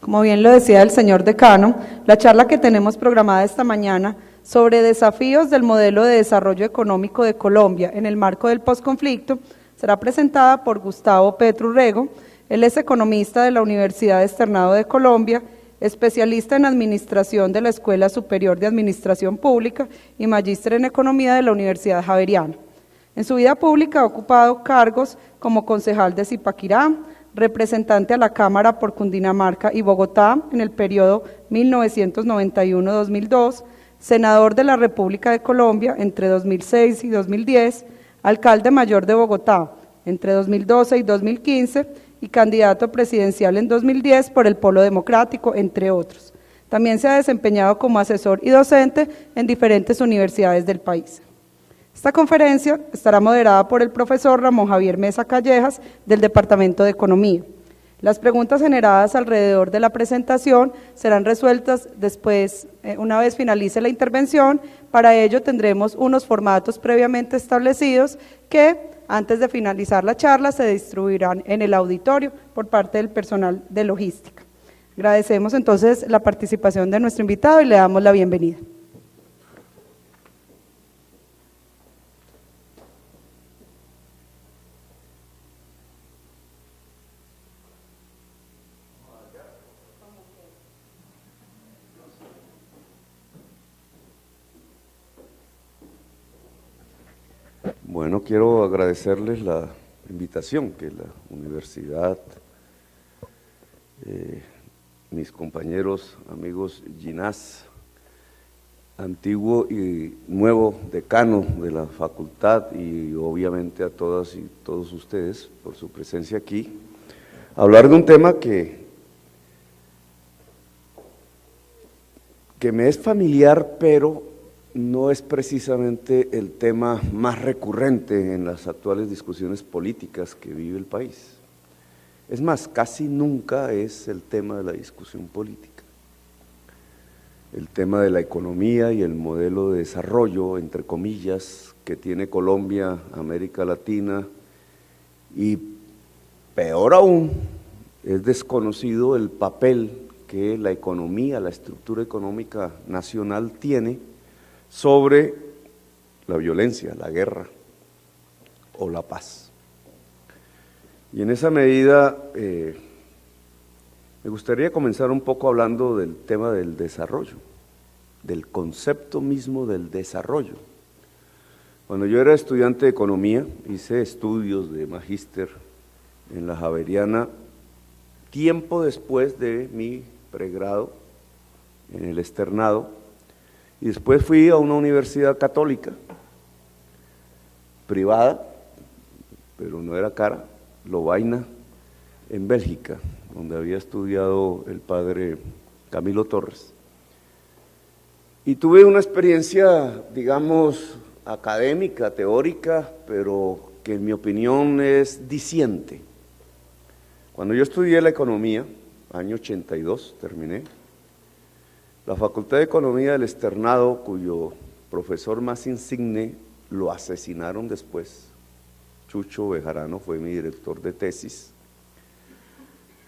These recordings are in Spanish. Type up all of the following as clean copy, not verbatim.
Como bien lo decía el señor decano, la charla que tenemos programada esta mañana sobre desafíos del modelo de desarrollo económico de Colombia en el marco del posconflicto será presentada por Gustavo Petro Urrego. Él es economista de la Universidad Externado de Colombia, especialista en administración de la Escuela Superior de Administración Pública y magíster en economía de la Universidad Javeriana. En su vida pública ha ocupado cargos como concejal de Zipaquirá, representante a la Cámara por Cundinamarca y Bogotá en el periodo 1991-2002, senador de la República de Colombia entre 2006 y 2010, alcalde mayor de Bogotá entre 2012 y 2015 y candidato presidencial en 2010 por el Polo Democrático, entre otros. También se ha desempeñado como asesor y docente en diferentes universidades del país. Esta conferencia estará moderada por el profesor Ramón Javier Mesa Callejas, del Departamento de Economía. Las preguntas generadas alrededor de la presentación serán resueltas después, una vez finalice la intervención. Para ello tendremos unos formatos previamente establecidos que, antes de finalizar la charla, se distribuirán en el auditorio por parte del personal de logística. Agradecemos entonces la participación de nuestro invitado y le damos la bienvenida. Bueno, quiero agradecerles la invitación que la universidad, mis compañeros, amigos Ginás, antiguo y nuevo decano de la facultad, y obviamente a todas y todos ustedes por su presencia aquí, a hablar de un tema que me es familiar, pero no es precisamente el tema más recurrente en las actuales discusiones políticas que vive el país. Es más, casi nunca es el tema de la discusión política. El tema de la economía y el modelo de desarrollo, entre comillas, que tiene Colombia, América Latina, y peor aún, es desconocido el papel que la economía, la estructura económica nacional tiene sobre la violencia, la guerra o la paz. Y en esa medida me gustaría comenzar un poco hablando del tema del desarrollo, del concepto mismo del desarrollo. Cuando yo era estudiante de economía, hice estudios de magíster en la Javeriana, tiempo después de mi pregrado en el externado, y después fui a una universidad católica, privada, pero no era cara, Lovaina, en Bélgica, donde había estudiado el padre Camilo Torres. Y tuve una experiencia, digamos, académica, teórica, pero que en mi opinión es diciente. Cuando yo estudié la economía, año 82, terminé, la Facultad de Economía del Externado, cuyo profesor más insigne lo asesinaron después, Chucho Bejarano fue mi director de tesis,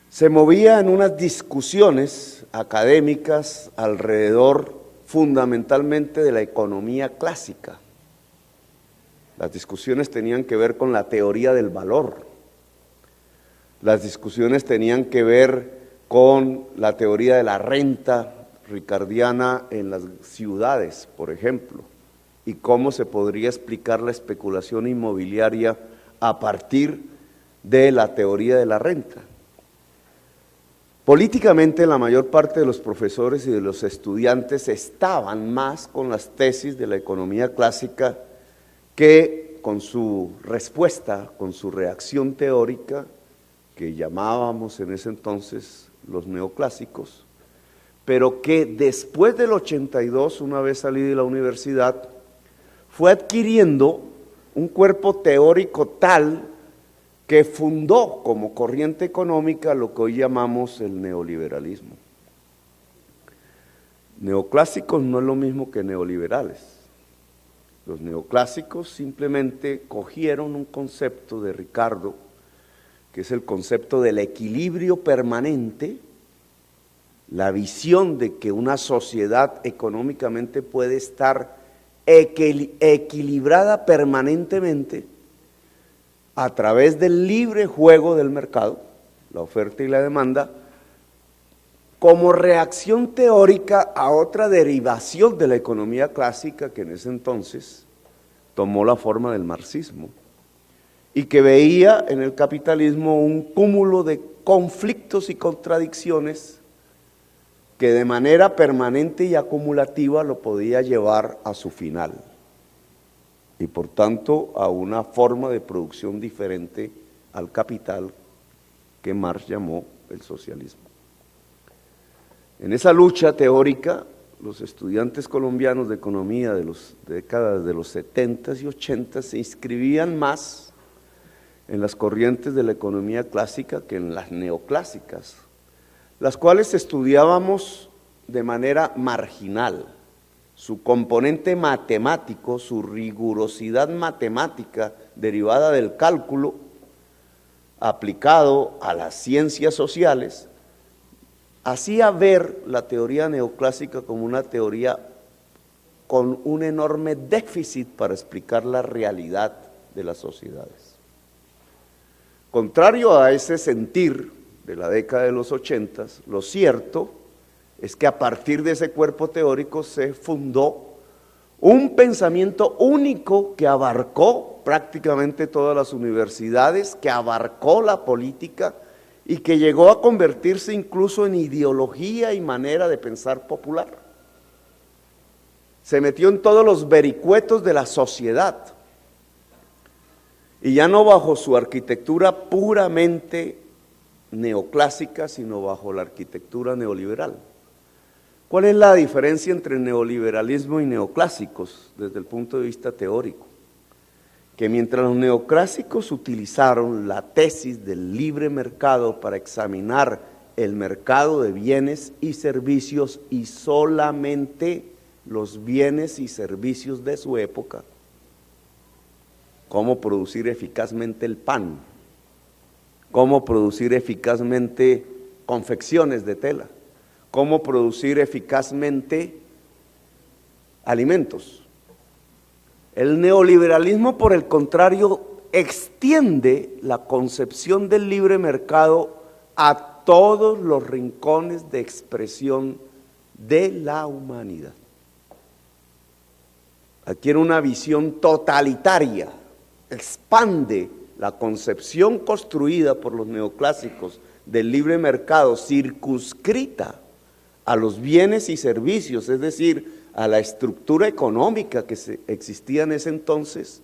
se movía en unas discusiones académicas alrededor fundamentalmente de la economía clásica. Las discusiones tenían que ver con la teoría del valor, las discusiones tenían que ver con la teoría de la renta ricardiana en las ciudades, por ejemplo, y cómo se podría explicar la especulación inmobiliaria a partir de la teoría de la renta. Políticamente, la mayor parte de los profesores y de los estudiantes estaban más con las tesis de la economía clásica que con su respuesta, con su reacción teórica, que llamábamos en ese entonces los neoclásicos, pero que después del 82, una vez salí de la universidad, fue adquiriendo un cuerpo teórico tal que fundó como corriente económica lo que hoy llamamos el neoliberalismo. Neoclásicos no es lo mismo que neoliberales. Los neoclásicos simplemente cogieron un concepto de Ricardo, que es el concepto del equilibrio permanente la visión de que una sociedad económicamente puede estar equilibrada permanentemente a través del libre juego del mercado, la oferta y la demanda, como reacción teórica a otra derivación de la economía clásica que en ese entonces tomó la forma del marxismo y que veía en el capitalismo un cúmulo de conflictos y contradicciones que de manera permanente y acumulativa lo podía llevar a su final y por tanto a una forma de producción diferente al capital que Marx llamó el socialismo. En esa lucha teórica, los estudiantes colombianos de economía de las décadas de los 70s y 80s se inscribían más en las corrientes de la economía clásica que en las neoclásicas, las cuales estudiábamos de manera marginal. Su componente matemático, su rigurosidad matemática derivada del cálculo aplicado a las ciencias sociales, hacía ver la teoría neoclásica como una teoría con un enorme déficit para explicar la realidad de las sociedades. Contrario a ese sentir de la década de los 80s, lo cierto es que a partir de ese cuerpo teórico se fundó un pensamiento único que abarcó prácticamente todas las universidades, que abarcó la política y que llegó a convertirse incluso en ideología y manera de pensar popular. Se metió en todos los vericuetos de la sociedad y ya no bajo su arquitectura puramente neoclásica, sino bajo la arquitectura neoliberal. ¿Cuál es la diferencia entre neoliberalismo y neoclásicos desde el punto de vista teórico? Que mientras los neoclásicos utilizaron la tesis del libre mercado para examinar el mercado de bienes y servicios y solamente los bienes y servicios de su época, cómo producir eficazmente el pan, cómo producir eficazmente confecciones de tela, cómo producir eficazmente alimentos. El neoliberalismo, por el contrario, extiende la concepción del libre mercado a todos los rincones de expresión de la humanidad. Adquiere una visión totalitaria, expande la concepción construida por los neoclásicos del libre mercado, circunscrita a los bienes y servicios, es decir, a la estructura económica que existía en ese entonces,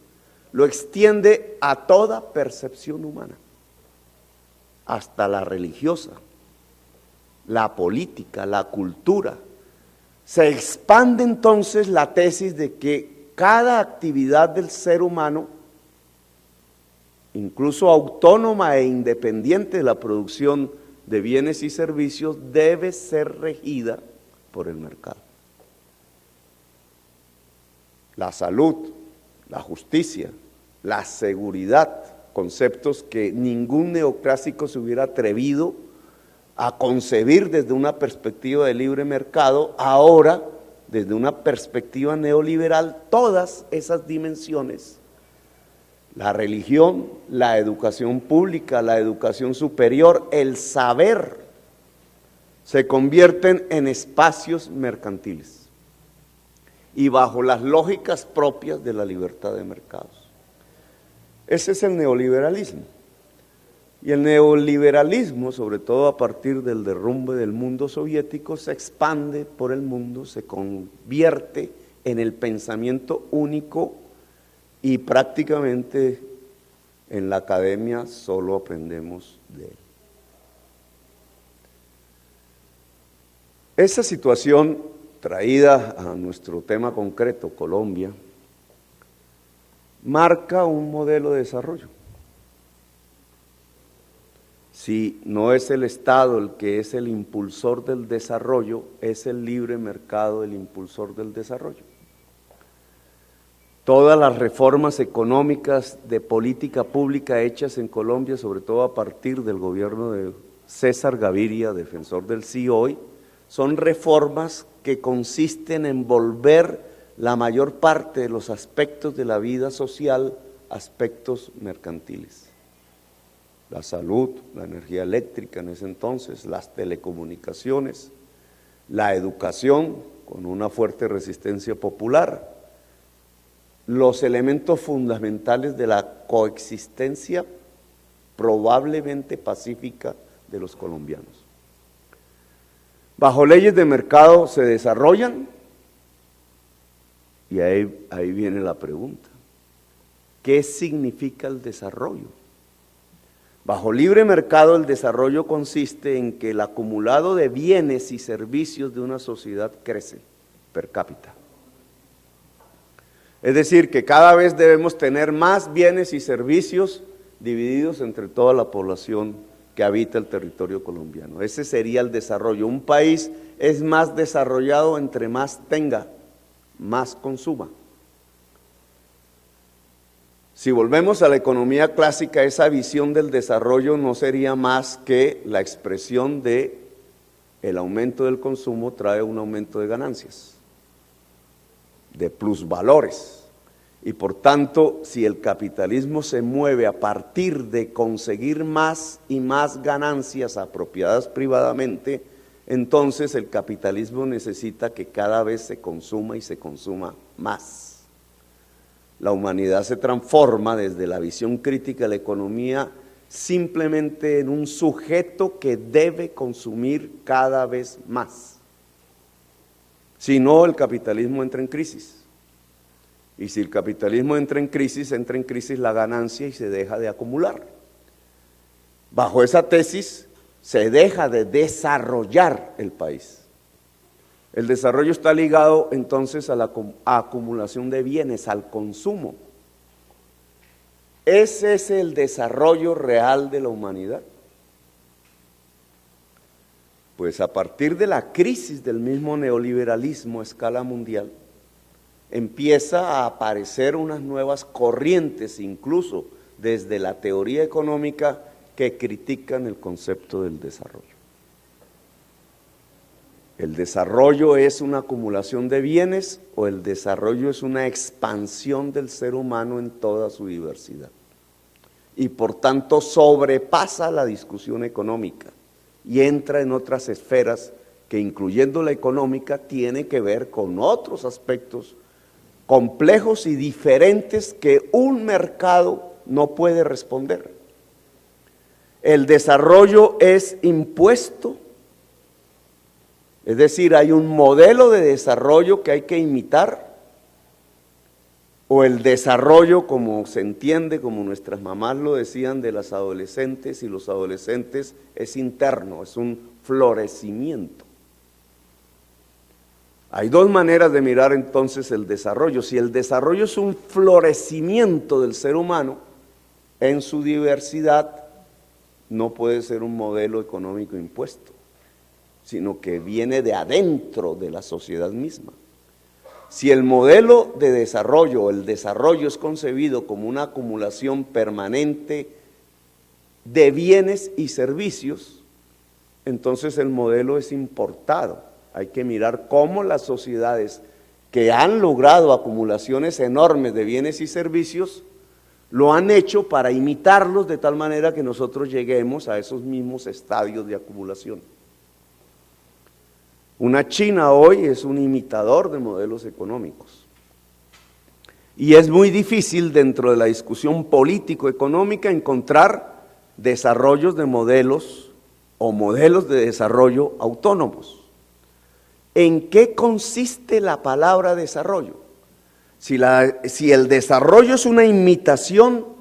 lo extiende a toda percepción humana, hasta la religiosa, la política, la cultura. Se expande entonces la tesis de que cada actividad del ser humano, incluso autónoma e independiente de la producción de bienes y servicios, debe ser regida por el mercado. La salud, la justicia, la seguridad, conceptos que ningún neoclásico se hubiera atrevido a concebir desde una perspectiva de libre mercado, ahora desde una perspectiva neoliberal, todas esas dimensiones, la religión, la educación pública, la educación superior, el saber, se convierten en espacios mercantiles y bajo las lógicas propias de la libertad de mercados. Ese es el neoliberalismo. Y el neoliberalismo, sobre todo a partir del derrumbe del mundo soviético, se expande por el mundo, se convierte en el pensamiento único y prácticamente en la academia solo aprendemos de él. Esa situación traída a nuestro tema concreto, Colombia, marca un modelo de desarrollo. Si no es el Estado el que es el impulsor del desarrollo, es el libre mercado el impulsor del desarrollo. Todas las reformas económicas de política pública hechas en Colombia, sobre todo a partir del gobierno de César Gaviria, defensor del sí hoy, son reformas que consisten en volver la mayor parte de los aspectos de la vida social, aspectos mercantiles. La salud, la energía eléctrica en ese entonces, las telecomunicaciones, la educación con una fuerte resistencia popular, los elementos fundamentales de la coexistencia probablemente pacífica de los colombianos. Bajo leyes de mercado se desarrollan, y ahí viene la pregunta, ¿qué significa el desarrollo? Bajo libre mercado el desarrollo consiste en que el acumulado de bienes y servicios de una sociedad crece per cápita. Es decir, que cada vez debemos tener más bienes y servicios divididos entre toda la población que habita el territorio colombiano. Ese sería el desarrollo. Un país es más desarrollado entre más tenga, más consuma. Si volvemos a la economía clásica, esa visión del desarrollo no sería más que la expresión de el aumento del consumo trae un aumento de ganancias, de plusvalores. Y por tanto, si el capitalismo se mueve a partir de conseguir más y más ganancias apropiadas privadamente, entonces el capitalismo necesita que cada vez se consuma y se consuma más. La humanidad se transforma desde la visión crítica de la economía simplemente en un sujeto que debe consumir cada vez más. Si no, el capitalismo entra en crisis. Y si el capitalismo entra en crisis la ganancia y se deja de acumular. Bajo esa tesis se deja de desarrollar el país. El desarrollo está ligado entonces a la acumulación de bienes, al consumo. Ese es el desarrollo real de la humanidad. Pues a partir de la crisis del mismo neoliberalismo a escala mundial, empieza a aparecer unas nuevas corrientes, incluso desde la teoría económica, que critican el concepto del desarrollo. ¿El desarrollo es una acumulación de bienes o el desarrollo es una expansión del ser humano en toda su diversidad? Y por tanto sobrepasa la discusión económica y entra en otras esferas que, incluyendo la económica, tiene que ver con otros aspectos complejos y diferentes que un mercado no puede responder. El desarrollo es impuesto. Es decir, hay un modelo de desarrollo que hay que imitar, o el desarrollo, como se entiende, como nuestras mamás lo decían de las adolescentes y los adolescentes, es interno, es un florecimiento. Hay dos maneras de mirar entonces el desarrollo. Si el desarrollo es un florecimiento del ser humano en su diversidad, no puede ser un modelo económico impuesto, sino que viene de adentro de la sociedad misma. Si el modelo de desarrollo o el desarrollo es concebido como una acumulación permanente de bienes y servicios, entonces el modelo es importado. Hay que mirar cómo las sociedades que han logrado acumulaciones enormes de bienes y servicios lo han hecho para imitarlos de tal manera que nosotros lleguemos a esos mismos estadios de acumulación. Una China hoy es un imitador de modelos económicos. Y es muy difícil dentro de la discusión político-económica encontrar desarrollos de modelos o modelos de desarrollo autónomos. ¿En qué consiste la palabra desarrollo? Si el desarrollo es una imitación,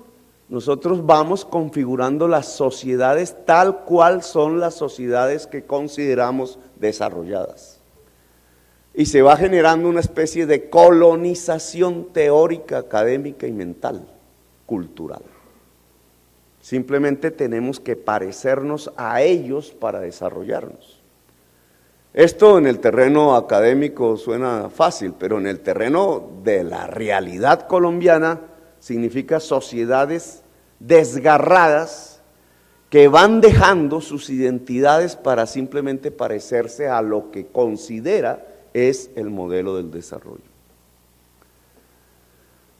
nosotros vamos configurando las sociedades tal cual son las sociedades que consideramos desarrolladas. Y se va generando una especie de colonización teórica, académica y mental, cultural. Simplemente tenemos que parecernos a ellos para desarrollarnos. Esto en el terreno académico suena fácil, pero en el terreno de la realidad colombiana significa sociedades desgarradas que van dejando sus identidades para simplemente parecerse a lo que considera es el modelo del desarrollo.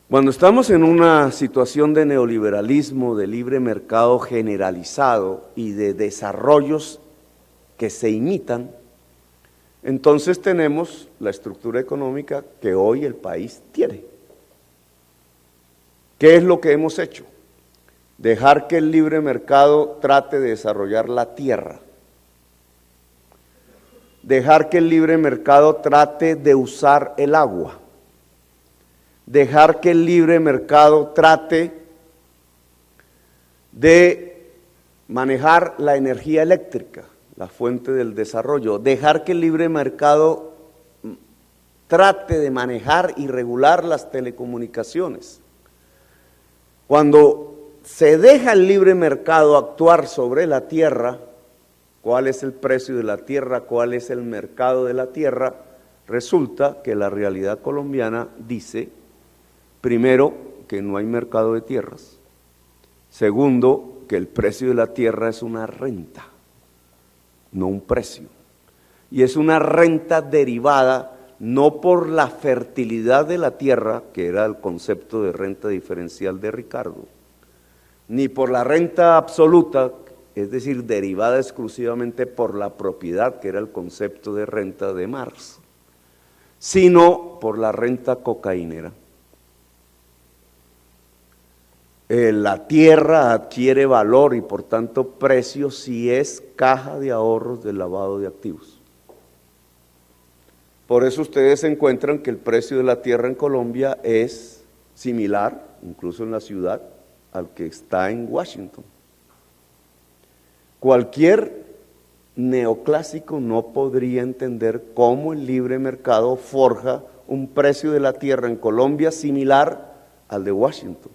Cuando estamos en una situación de neoliberalismo, de libre mercado generalizado y de desarrollos que se imitan, entonces tenemos la estructura económica que hoy el país tiene. ¿Qué es lo que hemos hecho? Dejar que el libre mercado trate de desarrollar la tierra. Dejar que el libre mercado trate de usar el agua. Dejar que el libre mercado trate de manejar la energía eléctrica, la fuente del desarrollo. Dejar que el libre mercado trate de manejar y regular las telecomunicaciones. Cuando se deja el libre mercado actuar sobre la tierra, ¿cuál es el precio de la tierra? ¿Cuál es el mercado de la tierra? Resulta que la realidad colombiana dice, primero, que no hay mercado de tierras. Segundo, que el precio de la tierra es una renta, no un precio. Y es una renta derivada no por la fertilidad de la tierra, que era el concepto de renta diferencial de Ricardo, ni por la renta absoluta, es decir, derivada exclusivamente por la propiedad, que era el concepto de renta de Marx, sino por la renta cocainera. La tierra adquiere valor y por tanto precio si es caja de ahorros del lavado de activos. Por eso ustedes encuentran que el precio de la tierra en Colombia es similar, incluso en la ciudad, al que está en Washington. Cualquier neoclásico no podría entender cómo el libre mercado forja un precio de la tierra en Colombia similar al de Washington.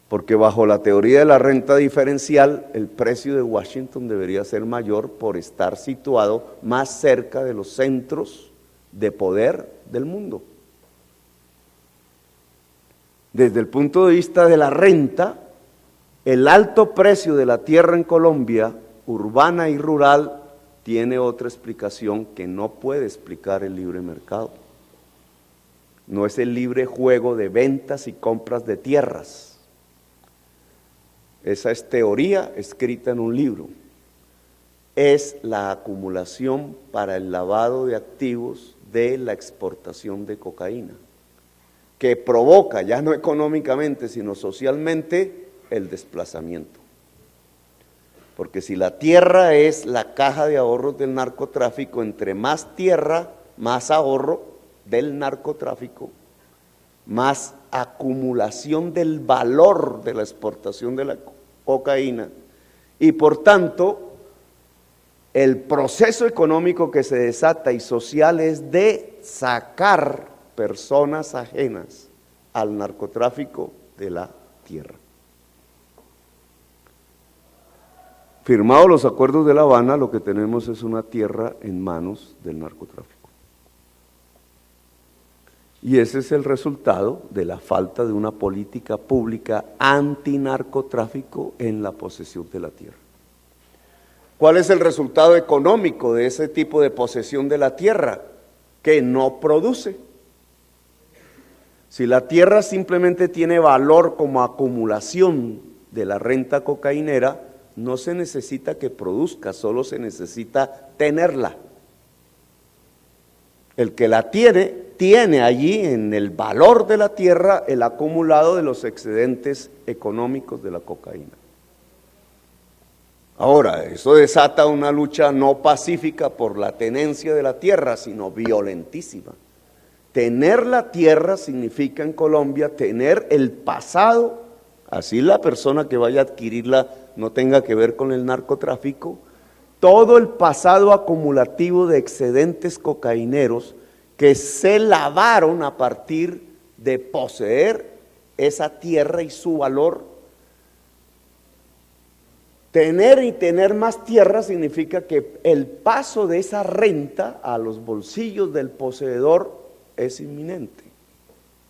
Porque bajo la teoría de la renta diferencial, el precio de Washington debería ser mayor por estar situado más cerca de los centros de poder del mundo. Desde el punto de vista de la renta, el alto precio de la tierra en Colombia, urbana y rural, tiene otra explicación que no puede explicar el libre mercado. No es el libre juego de ventas y compras de tierras. Esa es teoría escrita en un libro. Es la acumulación para el lavado de activos de la exportación de cocaína, que provoca, ya no económicamente, sino socialmente, el desplazamiento. Porque si la tierra es la caja de ahorros del narcotráfico, entre más tierra, más ahorro del narcotráfico, más acumulación del valor de la exportación de la cocaína, y por tanto, el proceso económico que se desata y social es de sacar personas ajenas al narcotráfico de la tierra. Firmados los acuerdos de La Habana, lo que tenemos es una tierra en manos del narcotráfico. Y ese es el resultado de la falta de una política pública antinarcotráfico en la posesión de la tierra. ¿Cuál es el resultado económico de ese tipo de posesión de la tierra? Que no produce. Si la tierra simplemente tiene valor como acumulación de la renta cocainera, no se necesita que produzca, solo se necesita tenerla. El que la tiene allí en el valor de la tierra el acumulado de los excedentes económicos de la cocaína. Ahora, eso desata una lucha no pacífica por la tenencia de la tierra, sino violentísima. Tener la tierra significa en Colombia tener el pasado, así la persona que vaya a adquirirla no tenga que ver con el narcotráfico, todo el pasado acumulativo de excedentes cocaineros que se lavaron a partir de poseer esa tierra y su valor. Tener y tener más tierra significa que el paso de esa renta a los bolsillos del poseedor es inminente,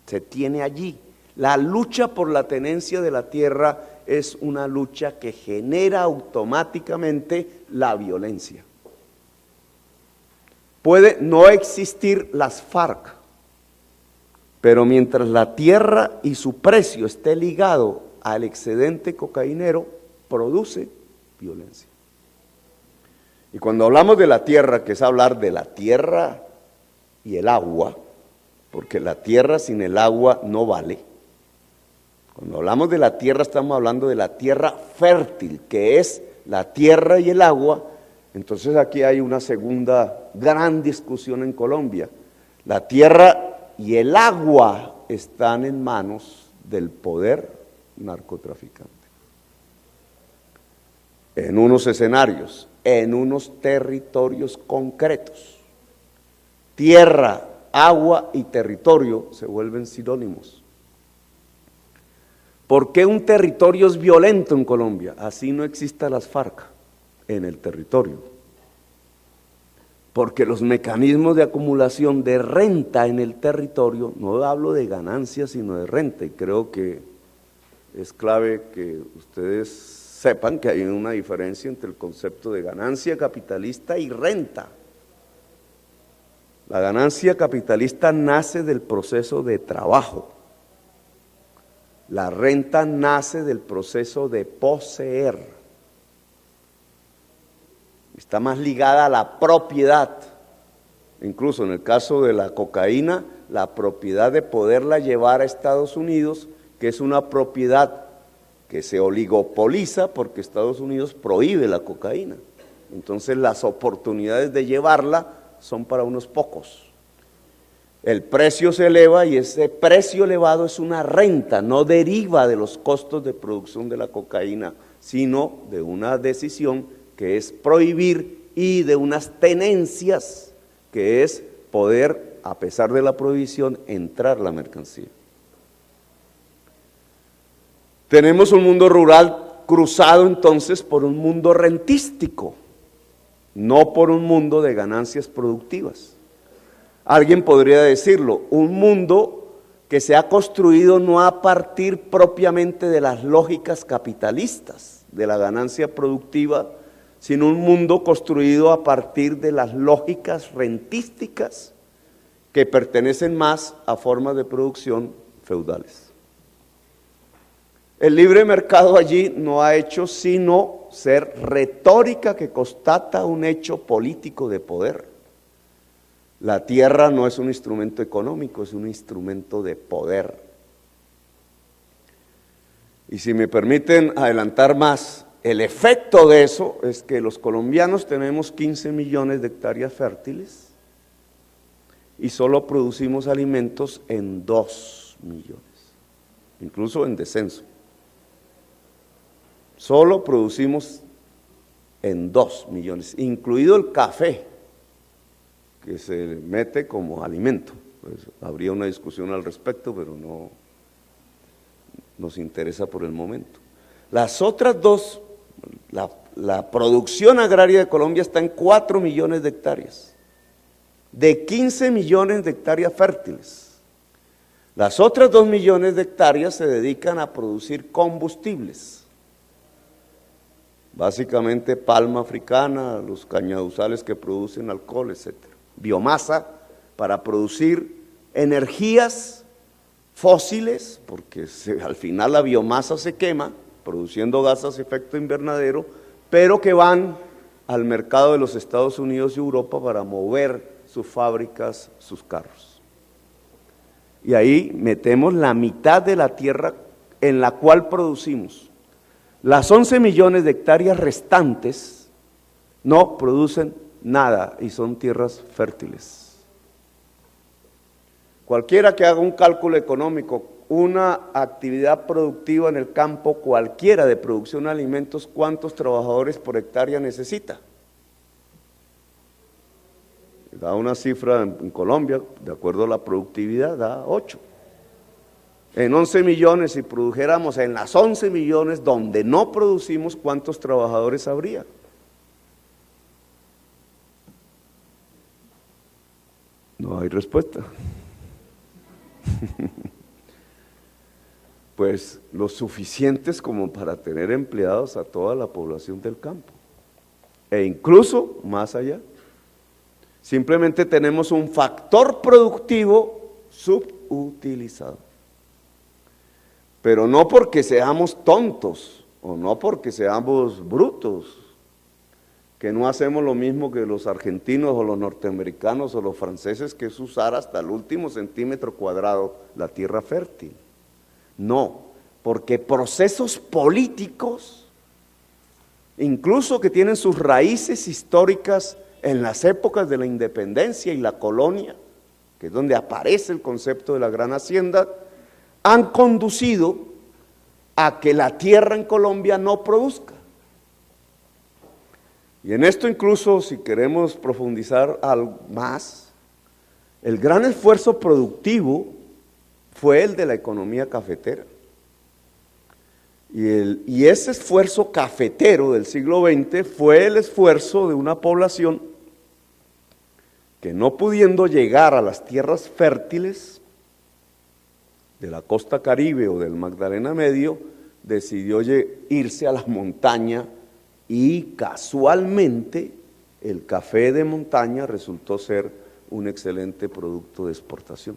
se tiene allí. La lucha por la tenencia de la tierra es una lucha que genera automáticamente la violencia. Puede no existir las FARC, pero mientras la tierra y su precio esté ligado al excedente cocainero, produce violencia. Y cuando hablamos de la tierra, que es hablar de la tierra y el agua, porque la tierra sin el agua no vale. Cuando hablamos de la tierra estamos hablando de la tierra fértil, que es la tierra y el agua. Entonces aquí hay una segunda gran discusión en Colombia. La tierra y el agua están en manos del poder narcotraficante. En unos escenarios, en unos territorios concretos. Tierra, agua y territorio se vuelven sinónimos. ¿Por qué un territorio es violento en Colombia? Así no exista las FARC en el territorio. Porque los mecanismos de acumulación de renta en el territorio, no hablo de ganancias sino de renta, y creo que es clave que ustedes sepan que hay una diferencia entre el concepto de ganancia capitalista y renta. La ganancia capitalista nace del proceso de trabajo. La renta nace del proceso de poseer. Está más ligada a la propiedad. Incluso en el caso de la cocaína, la propiedad de poderla llevar a Estados Unidos, que es una propiedad que se oligopoliza porque Estados Unidos prohíbe la cocaína. Entonces las oportunidades de llevarla son para unos pocos. El precio se eleva y ese precio elevado es una renta, no deriva de los costos de producción de la cocaína, sino de una decisión que es prohibir y de unas tenencias que es poder, a pesar de la prohibición, entrar la mercancía. Tenemos un mundo rural cruzado entonces por un mundo rentístico, no por un mundo de ganancias productivas. Alguien podría decirlo, un mundo que se ha construido no a partir propiamente de las lógicas capitalistas, de la ganancia productiva, sino un mundo construido a partir de las lógicas rentísticas que pertenecen más a formas de producción feudales. El libre mercado allí no ha hecho sino ser retórica que constata un hecho político de poder. La tierra no es un instrumento económico, es un instrumento de poder. Y si me permiten adelantar más, el efecto de eso es que los colombianos tenemos 15 millones de hectáreas fértiles y solo producimos alimentos en 2 millones, incluso en descenso. Solo producimos en 2 millones, incluido el café, que se mete como alimento. Pues habría una discusión al respecto, pero no nos interesa por el momento. Las otras dos, la producción agraria de Colombia está en 4 millones de hectáreas, de 15 millones de hectáreas fértiles. Las otras 2 millones de hectáreas se dedican a producir combustibles, básicamente palma africana, los cañaduzales que producen alcohol, etcétera. Biomasa para producir energías fósiles, porque al final la biomasa se quema, produciendo gases de efecto invernadero, pero que van al mercado de los Estados Unidos y Europa para mover sus fábricas, sus carros. Y ahí metemos la mitad de la tierra en la cual producimos. Las 11 millones de hectáreas restantes no producen nada y son tierras fértiles. Cualquiera que haga un cálculo económico, una actividad productiva en el campo, cualquiera de producción de alimentos, ¿cuántos trabajadores por hectárea necesita? Da una cifra en Colombia, de acuerdo a la productividad, da 8. En 11 millones, si produjéramos en las 11 millones donde no producimos, ¿cuántos trabajadores habría? No hay respuesta. pues los suficientes como para tener empleados a toda la población del campo, e incluso más allá. Simplemente tenemos un factor productivo subutilizado. Pero no porque seamos tontos o no porque seamos brutos, que no hacemos lo mismo que los argentinos o los norteamericanos o los franceses, que es usar hasta el último centímetro cuadrado la tierra fértil. No, porque procesos políticos, incluso que tienen sus raíces históricas en las épocas de la independencia y la colonia, que es donde aparece el concepto de la gran hacienda, han conducido a que la tierra en Colombia no produzca. Y en esto incluso, si queremos profundizar algo más, el gran esfuerzo productivo fue el de la economía cafetera. Y ese esfuerzo cafetero del siglo XX fue el esfuerzo de una población que, no pudiendo llegar a las tierras fértiles de la costa caribe o del Magdalena Medio, decidió irse a la montaña, y casualmente el café de montaña resultó ser un excelente producto de exportación,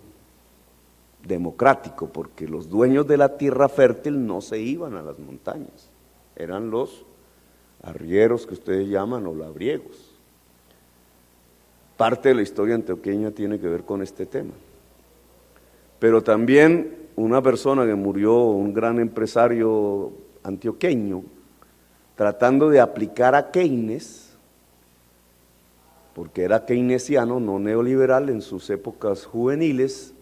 democrático, porque los dueños de la tierra fértil no se iban a las montañas, eran los arrieros que ustedes llaman o labriegos. Parte de la historia antioqueña tiene que ver con este tema. Pero también una persona que murió, un gran empresario antioqueño, tratando de aplicar a Keynes, porque era keynesiano, no neoliberal en sus épocas juveniles,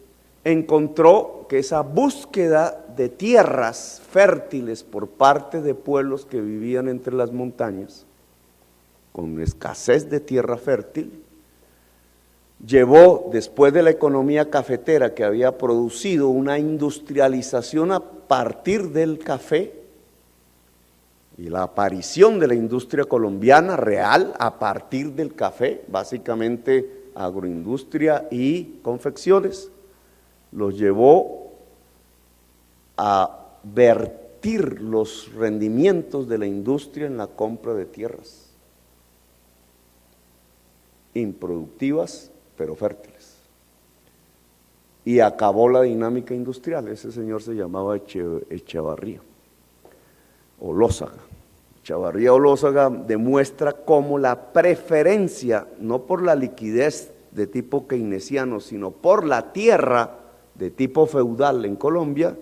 encontró que esa búsqueda de tierras fértiles por parte de pueblos que vivían entre las montañas, con escasez de tierra fértil, llevó, después de la economía cafetera que había producido una industrialización a partir del café, y la aparición de la industria colombiana real a partir del café, básicamente agroindustria y confecciones, los llevó a vertir los rendimientos de la industria en la compra de tierras improductivas pero fértiles, y acabó la dinámica industrial. Ese señor se llamaba Echevarría Olózaga. Echevarría Olózaga demuestra cómo la preferencia, no por la liquidez de tipo keynesiano, sino por la tierra de tipo feudal en Colombia,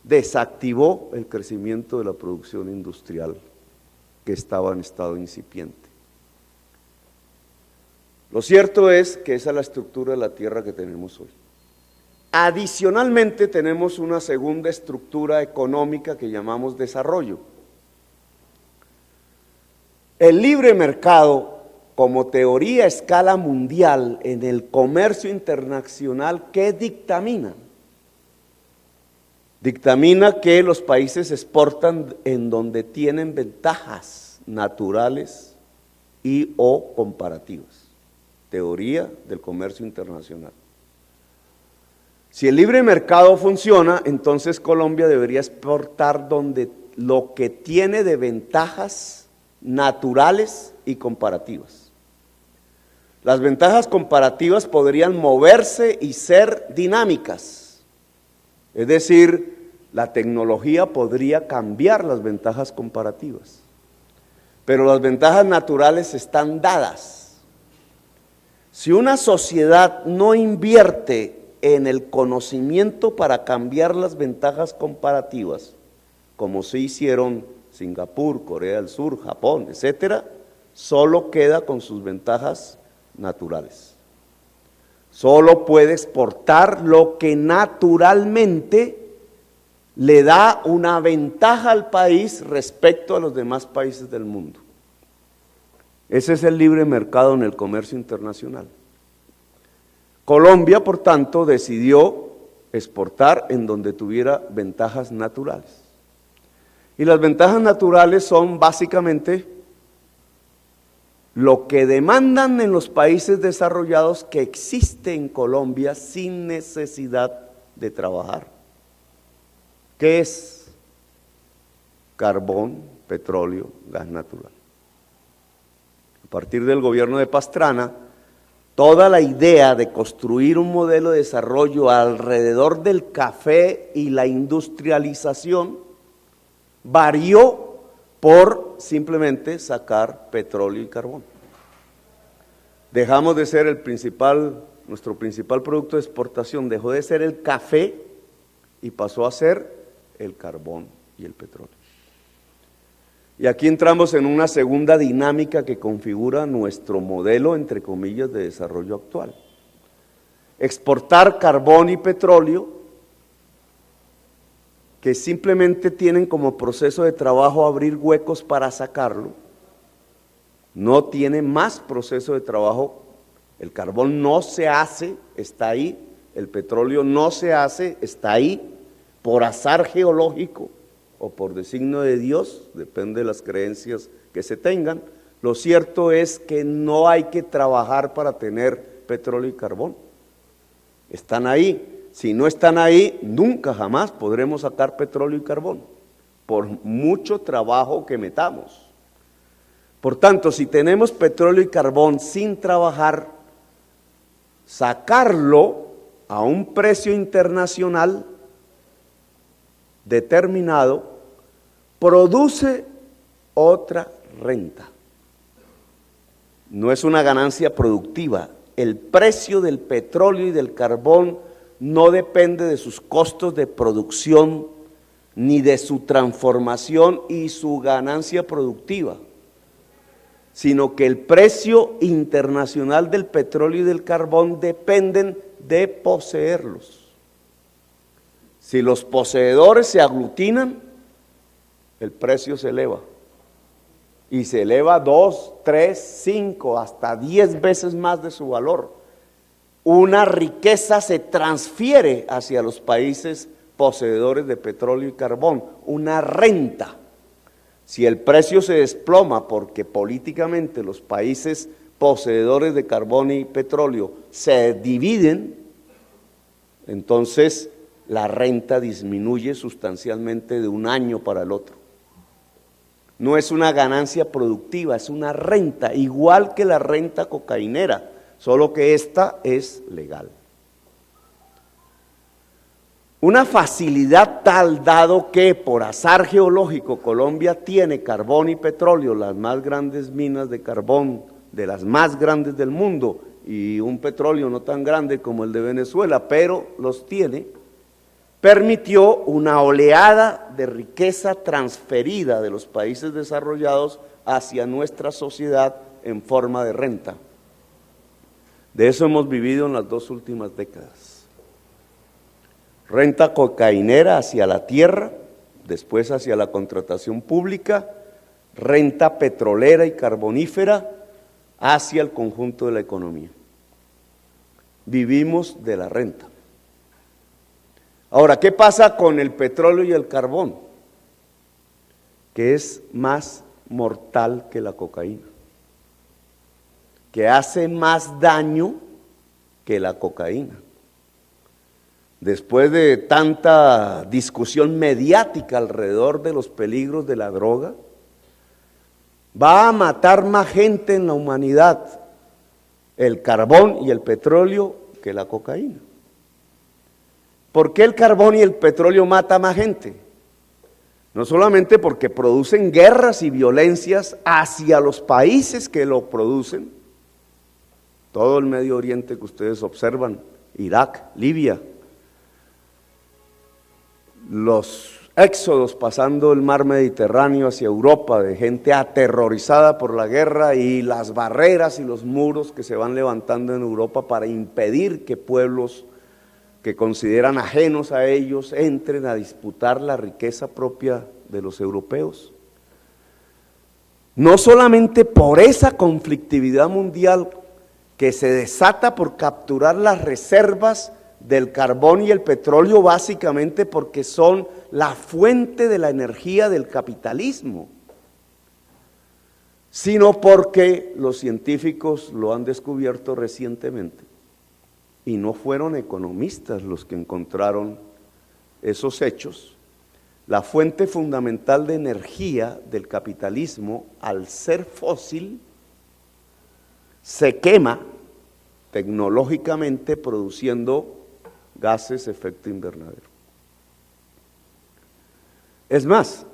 desactivó el crecimiento de la producción industrial que estaba en estado incipiente. Lo cierto es que esa es la estructura de la tierra que tenemos hoy. Adicionalmente tenemos una segunda estructura económica que llamamos desarrollo. El libre mercado, como teoría a escala mundial en el comercio internacional, ¿qué dictamina? Dictamina que los países exportan en donde tienen ventajas naturales y o comparativas. Teoría del comercio internacional. Si el libre mercado funciona, entonces Colombia debería exportar donde lo que tiene de ventajas naturales y comparativas. Las ventajas comparativas podrían moverse y ser dinámicas, es decir, la tecnología podría cambiar las ventajas comparativas, pero las ventajas naturales están dadas. Si una sociedad no invierte en el conocimiento para cambiar las ventajas comparativas, como se hicieron Singapur, Corea del Sur, Japón, etcétera, solo queda con sus ventajas naturales. Solo puede exportar lo que naturalmente le da una ventaja al país respecto a los demás países del mundo. Ese es el libre mercado en el comercio internacional. Colombia, por tanto, decidió exportar en donde tuviera ventajas naturales. Y las ventajas naturales son básicamente lo que demandan en los países desarrollados, que existe en Colombia sin necesidad de trabajar. ¿Qué es carbón, petróleo, gas natural? A partir del gobierno de Pastrana, toda la idea de construir un modelo de desarrollo alrededor del café y la industrialización varió por simplemente sacar petróleo y carbón. Dejamos de ser nuestro principal producto de exportación, dejó de ser el café y pasó a ser el carbón y el petróleo. Y aquí entramos en una segunda dinámica que configura nuestro modelo, entre comillas, de desarrollo actual. Exportar carbón y petróleo, que simplemente tienen como proceso de trabajo abrir huecos para sacarlo, no tiene más proceso de trabajo. El carbón no se hace, está ahí, el petróleo no se hace, está ahí, por azar geológico o por designio de Dios, depende de las creencias que se tengan. Lo cierto es que no hay que trabajar para tener petróleo y carbón. Están ahí. Si no están ahí, nunca jamás podremos sacar petróleo y carbón, por mucho trabajo que metamos. Por tanto, si tenemos petróleo y carbón sin trabajar, sacarlo a un precio internacional determinado, produce otra renta. No es una ganancia productiva. El precio del petróleo y del carbón no depende de sus costos de producción, ni de su transformación y su ganancia productiva, sino que el precio internacional del petróleo y del carbón dependen de poseerlos. Si los poseedores se aglutinan, el precio se eleva. Y se eleva 2, 3, 5, hasta 10 veces más de su valor. Una riqueza se transfiere hacia los países poseedores de petróleo y carbón, una renta. Si el precio se desploma porque políticamente los países poseedores de carbón y petróleo se dividen, entonces la renta disminuye sustancialmente de un año para el otro. No es una ganancia productiva, es una renta, igual que la renta cocainera, solo que esta es legal. Una facilidad tal, dado que por azar geológico Colombia tiene carbón y petróleo, las más grandes minas de carbón, de las más grandes del mundo, y un petróleo no tan grande como el de Venezuela, pero los tiene, permitió una oleada de riqueza transferida de los países desarrollados hacia nuestra sociedad en forma de renta. De eso hemos vivido en las 2 últimas décadas. Renta cocainera hacia la tierra, después hacia la contratación pública, renta petrolera y carbonífera hacia el conjunto de la economía. Vivimos de la renta. Ahora, ¿qué pasa con el petróleo y el carbón? Que es más mortal que la cocaína, que hace más daño que la cocaína. Después de tanta discusión mediática alrededor de los peligros de la droga, va a matar más gente en la humanidad el carbón y el petróleo que la cocaína. ¿Por qué el carbón y el petróleo matan más gente? No solamente porque producen guerras y violencias hacia los países que lo producen, todo el Medio Oriente que ustedes observan, Irak, Libia, los éxodos pasando el mar Mediterráneo hacia Europa, de gente aterrorizada por la guerra, y las barreras y los muros que se van levantando en Europa para impedir que pueblos que consideran ajenos a ellos entren a disputar la riqueza propia de los europeos. No solamente por esa conflictividad mundial que se desata por capturar las reservas del carbón y el petróleo, básicamente porque son la fuente de la energía del capitalismo, sino porque los científicos lo han descubierto recientemente, y no fueron economistas los que encontraron esos hechos, La fuente fundamental de energía del capitalismo, al ser fósil, se quema tecnológicamente produciendo gases de efecto invernadero. Es más,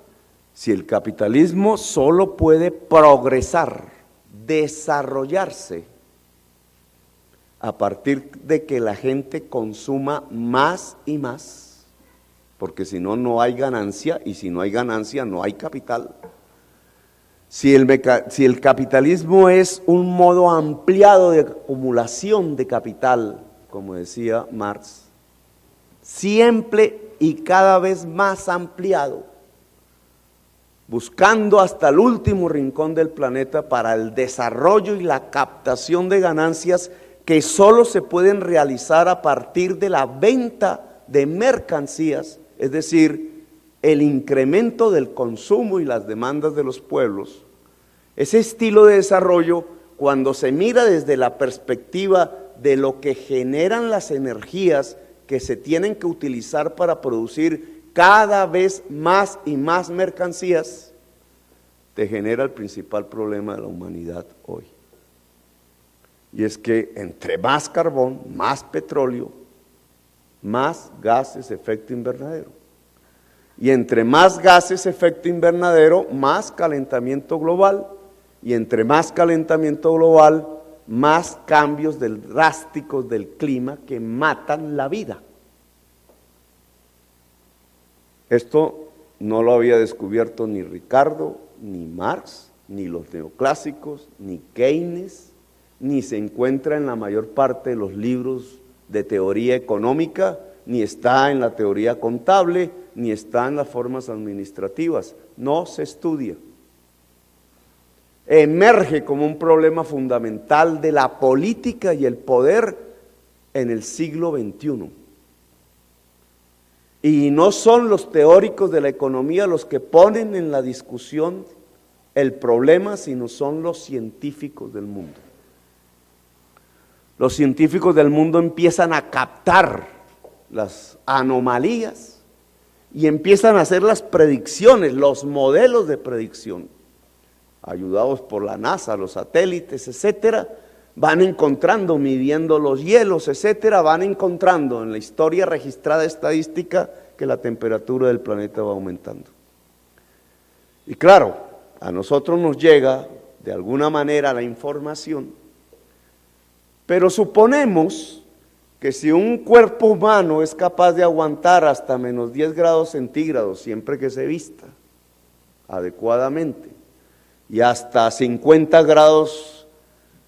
si el capitalismo solo puede progresar, desarrollarse, a partir de que la gente consuma más y más, porque si no, no hay ganancia, y si no hay ganancia, no hay capital. Si el capitalismo es un modo ampliado de acumulación de capital, como decía Marx, siempre y cada vez más ampliado, buscando hasta el último rincón del planeta para el desarrollo y la captación de ganancias que solo se pueden realizar a partir de la venta de mercancías, es decir, el incremento del consumo y las demandas de los pueblos. Ese estilo de desarrollo, cuando se mira desde la perspectiva de lo que generan las energías que se tienen que utilizar para producir cada vez más y más mercancías, te genera el principal problema de la humanidad hoy. Y es que entre más carbón, más petróleo, más gases de efecto invernadero. Y entre más gases de efecto invernadero, más calentamiento global. Y entre más calentamiento global, más cambios drásticos del clima que matan la vida. Esto no lo había descubierto ni Ricardo, ni Marx, ni los neoclásicos, ni Keynes, ni se encuentra en la mayor parte de los libros de teoría económica, ni está en la teoría contable, ni está en las formas administrativas. No se estudia. Emerge como un problema fundamental de la política y el poder en el siglo XXI. Y no son los teóricos de la economía los que ponen en la discusión el problema, sino son los científicos del mundo. Los científicos del mundo empiezan a captar las anomalías y empiezan a hacer las predicciones, los modelos de predicción, ayudados por la NASA, los satélites, etcétera. Van encontrando, midiendo los hielos, etcétera, van encontrando en la historia registrada estadística que la temperatura del planeta va aumentando. Y claro, a nosotros nos llega de alguna manera la información, pero suponemos que si un cuerpo humano es capaz de aguantar hasta menos 10 grados centígrados siempre que se vista adecuadamente, y hasta 50 grados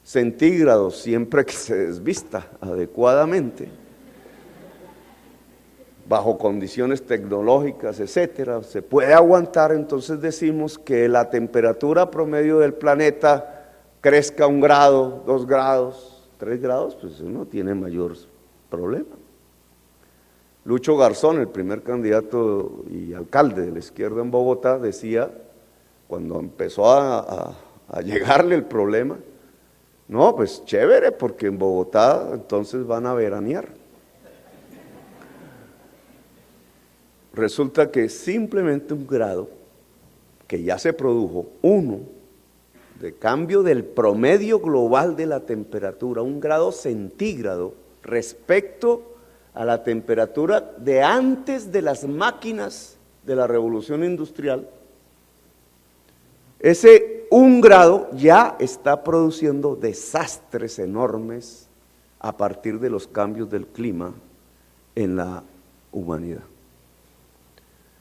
centígrados siempre que se desvista adecuadamente, bajo condiciones tecnológicas, etcétera, se puede aguantar, entonces decimos que la temperatura promedio del planeta crezca 1 grado, 2 grados, 3 grados, pues eso no tiene mayor problema. Lucho Garzón, el primer candidato y alcalde de la izquierda en Bogotá, decía, cuando empezó a llegarle el problema, no, pues chévere, porque en Bogotá entonces van a veranear. Resulta que simplemente 1 grado, que ya se produjo, 1, de cambio del promedio global de la temperatura, 1 grado centígrado, respecto a la temperatura de antes de las máquinas de la revolución industrial, ese 1 grado ya está produciendo desastres enormes a partir de los cambios del clima en la humanidad.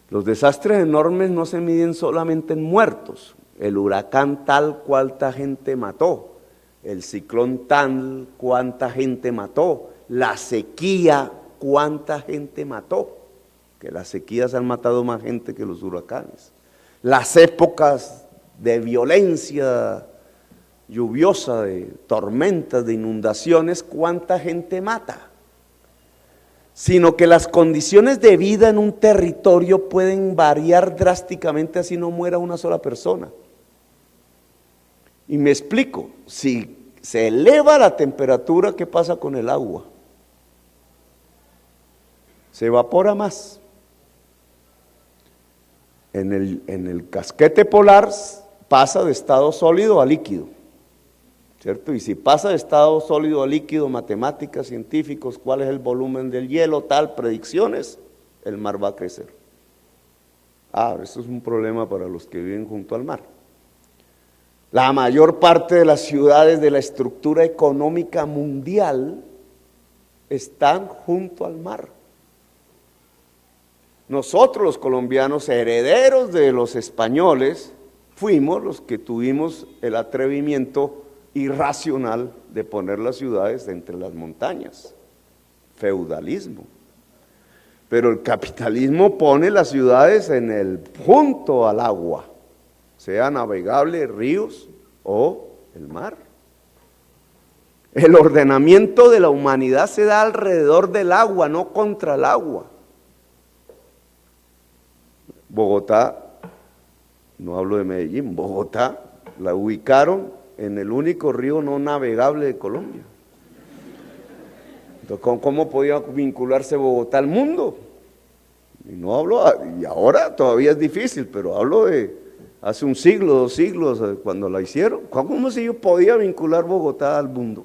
Los desastres enormes no se miden solamente en muertos. El huracán tal, cuánta gente mató. El ciclón tal, cuánta gente mató. La sequía, cuánta gente mató. Que las sequías han matado más gente que los huracanes. Las épocas de violencia lluviosa, de tormentas, de inundaciones, cuánta gente mata. Sino que las condiciones de vida en un territorio pueden variar drásticamente así no muera una sola persona. Y me explico, si se eleva la temperatura, ¿qué pasa con el agua? Se evapora más. en el casquete polar pasa de estado sólido a líquido, ¿cierto? Y si pasa de estado sólido a líquido, matemáticas, científicos, cuál es el volumen del hielo, tal, predicciones, el mar va a crecer. Eso es un problema para los que viven junto al mar. La mayor parte de las ciudades de la estructura económica mundial están junto al mar. Nosotros los colombianos, herederos de los españoles, fuimos los que tuvimos el atrevimiento irracional de poner las ciudades entre las montañas. Feudalismo. Pero el capitalismo pone las ciudades junto al agua, sea navegable, ríos o el mar. El ordenamiento de la humanidad se da alrededor del agua, no contra el agua. Bogotá, no hablo de Medellín, Bogotá la ubicaron en el único río no navegable de Colombia. Entonces, ¿cómo podía vincularse Bogotá al mundo? Y ahora todavía es difícil, pero hablo de hace un siglo, 2 siglos, cuando la hicieron. ¿Cómo se podía vincular Bogotá al mundo?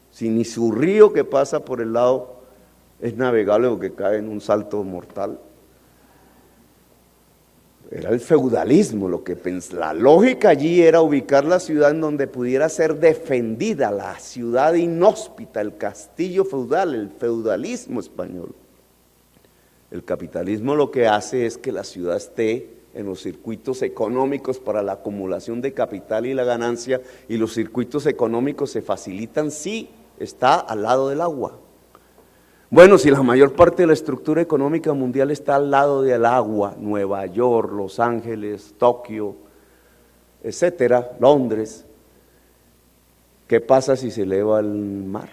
Si ni su río que pasa por el lado es navegable o que cae en un salto mortal. Era el feudalismo, la lógica allí era ubicar la ciudad en donde pudiera ser defendida, la ciudad inhóspita, el castillo feudal, el feudalismo español. El capitalismo lo que hace es que la ciudad esté en los circuitos económicos para la acumulación de capital y la ganancia, y los circuitos económicos se facilitan si está al lado del agua. Bueno, si la mayor parte de la estructura económica mundial está al lado del agua, Nueva York, Los Ángeles, Tokio, etcétera, Londres, ¿qué pasa si se eleva el mar?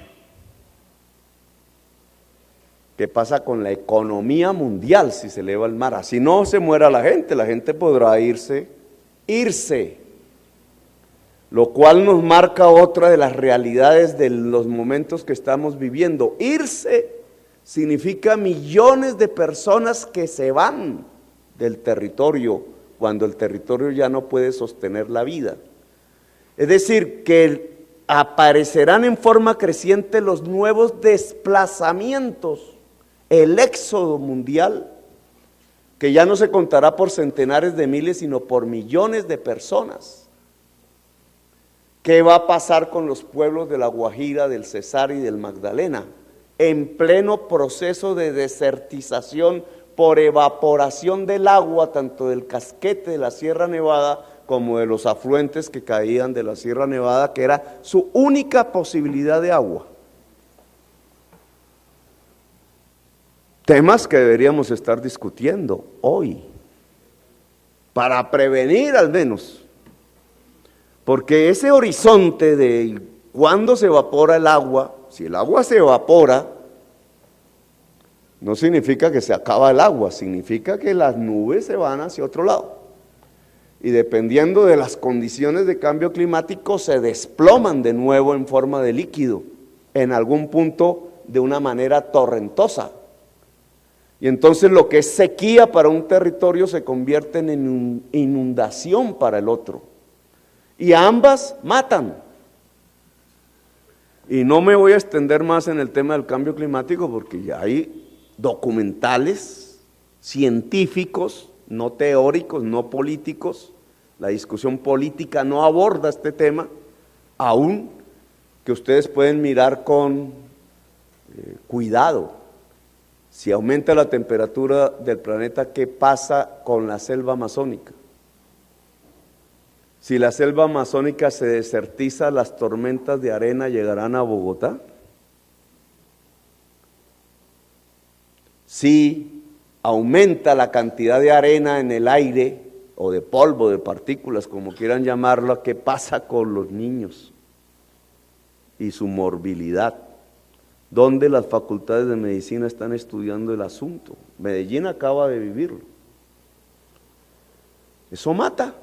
¿Qué pasa con la economía mundial si se eleva el mar? Así no se muera la gente podrá irse, lo cual nos marca otra de las realidades de los momentos que estamos viviendo. Irse significa millones de personas que se van del territorio cuando el territorio ya no puede sostener la vida. Es decir, que aparecerán en forma creciente los nuevos desplazamientos, el éxodo mundial, que ya no se contará por centenares de miles, sino por millones de personas. ¿Qué va a pasar con los pueblos de La Guajira, del Cesar y del Magdalena? En pleno proceso de desertización por evaporación del agua, tanto del casquete de la Sierra Nevada como de los afluentes que caían de la Sierra Nevada, que era su única posibilidad de agua. Temas que deberíamos estar discutiendo hoy, para prevenir al menos, porque ese horizonte de cuándo se evapora el agua, si el agua se evapora, no significa que se acaba el agua, significa que las nubes se van hacia otro lado. Y dependiendo de las condiciones de cambio climático, se desploman de nuevo en forma de líquido, en algún punto de una manera torrentosa. Y entonces lo que es sequía para un territorio se convierte en inundación para el otro. Y ambas matan. Y no me voy a extender más en el tema del cambio climático porque ya hay documentales científicos, no teóricos, no políticos. La discusión política no aborda este tema, aún que ustedes pueden mirar con cuidado. Si aumenta la temperatura del planeta, ¿qué pasa con la selva amazónica? Si la selva amazónica se desertiza, ¿las tormentas de arena llegarán a Bogotá? Si aumenta la cantidad de arena en el aire, o de polvo, de partículas, como quieran llamarlo, ¿qué pasa con los niños y su morbilidad? ¿Dónde las facultades de medicina están estudiando el asunto? Medellín acaba de vivirlo. Eso mata.